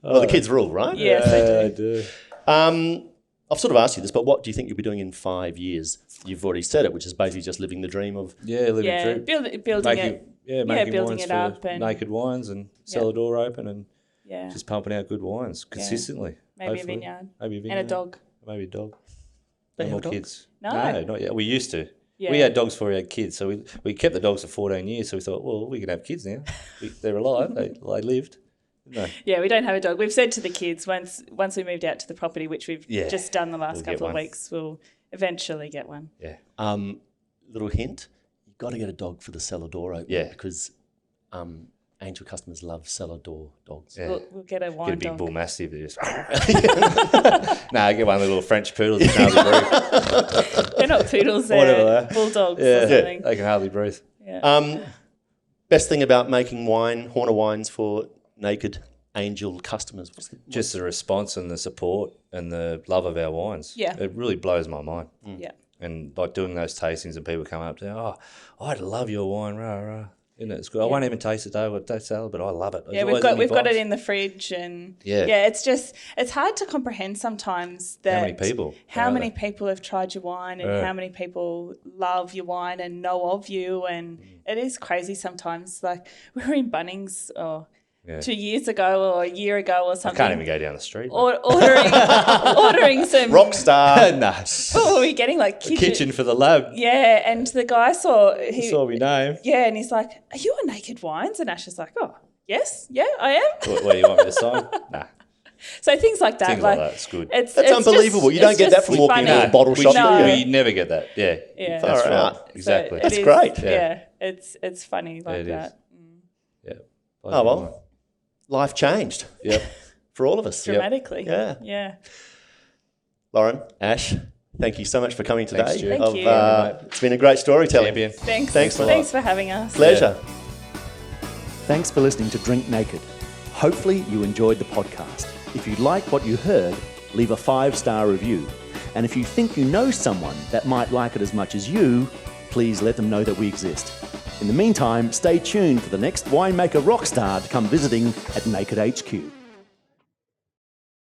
[SPEAKER 4] Well, the kids rule, right?
[SPEAKER 3] Yes, they do.
[SPEAKER 4] I've sort of asked you this, but what do you think you'll be doing in 5 years? You've already said it, which is basically just living the dream of...
[SPEAKER 2] living the dream.
[SPEAKER 3] Building it up.
[SPEAKER 2] And Naked Wines and cellar door open and just pumping out good wines consistently.
[SPEAKER 3] Maybe a vineyard.
[SPEAKER 2] Maybe a vineyard.
[SPEAKER 3] And a dog.
[SPEAKER 2] Maybe a dog.
[SPEAKER 4] They
[SPEAKER 2] No
[SPEAKER 4] have
[SPEAKER 2] more
[SPEAKER 4] a dog?
[SPEAKER 2] kids.
[SPEAKER 3] No,
[SPEAKER 2] not yet. We used to.
[SPEAKER 3] Yeah.
[SPEAKER 2] We had dogs before we had kids, so we kept the dogs for 14 years. So we thought, well, we can have kids now. They're alive. They lived. No.
[SPEAKER 3] Yeah, we don't have a dog. We've said to the kids once we moved out to the property, which we've just done the last couple of weeks, we'll eventually get one.
[SPEAKER 2] Yeah.
[SPEAKER 4] Little hint: you've got to get a dog for the cellar door open.
[SPEAKER 2] Yeah.
[SPEAKER 4] Because Angel customers love cellar door dogs.
[SPEAKER 2] Yeah.
[SPEAKER 3] We'll get a wine
[SPEAKER 2] Get a big
[SPEAKER 3] dog.
[SPEAKER 2] bull mastiff that just. Get one of the little French poodles that can hardly breathe.
[SPEAKER 3] They're not poodles, they're bulldogs or something.
[SPEAKER 2] They can hardly breathe.
[SPEAKER 3] Yeah.
[SPEAKER 4] Best thing about making wine, Horner wines for Naked Angel customers?
[SPEAKER 2] Just the response and the support and the love of our wines.
[SPEAKER 3] Yeah.
[SPEAKER 2] It really blows my mind.
[SPEAKER 3] Yeah.
[SPEAKER 2] And like doing those tastings and people come up to, I love your wine, rah, rah. Isn't it? It's good. I won't even taste it though. I'll taste salad, but I love it.
[SPEAKER 3] Yeah, we've got it in the fridge, and it's hard to comprehend sometimes that how many people have tried your wine and how many people love your wine and know of you, and it is crazy sometimes. Like we were in Bunnings 2 years ago or a year ago or something.
[SPEAKER 2] I can't even go down the street.
[SPEAKER 3] Ordering some
[SPEAKER 4] Rockstar.
[SPEAKER 2] No.
[SPEAKER 3] What were we getting? Like
[SPEAKER 2] kitchen for the lab.
[SPEAKER 3] Yeah, and the guy saw
[SPEAKER 2] my name.
[SPEAKER 3] Yeah, and he's like, "Are you on Naked Wines?" And Ash is like, "Oh, yes, yeah, I am."
[SPEAKER 2] What do you want me to sign? Nah.
[SPEAKER 3] So things like that,
[SPEAKER 2] it's good.
[SPEAKER 4] That's unbelievable. You don't get that from walking into a bottle shop.
[SPEAKER 2] We never get that. Yeah. That's right. Exactly.
[SPEAKER 4] That's great.
[SPEAKER 3] Yeah. It's funny like that.
[SPEAKER 2] Yeah.
[SPEAKER 4] Oh well. Life changed.
[SPEAKER 2] Yep.
[SPEAKER 4] For all of us.
[SPEAKER 3] Dramatically.
[SPEAKER 4] Yep.
[SPEAKER 3] Yeah.
[SPEAKER 4] Lauren, Ash, thank you so much for coming today.
[SPEAKER 2] Thanks, Stu.
[SPEAKER 3] Thank you.
[SPEAKER 4] It's been a great storytelling.
[SPEAKER 2] Champion.
[SPEAKER 3] Thanks for having us.
[SPEAKER 4] Pleasure.
[SPEAKER 1] Thanks for listening to Drink Naked. Hopefully you enjoyed the podcast. If you like what you heard, leave a 5-star review. And if you think you know someone that might like it as much as you, please let them know that we exist. In the meantime, stay tuned for the next winemaker rockstar to come visiting at Naked HQ.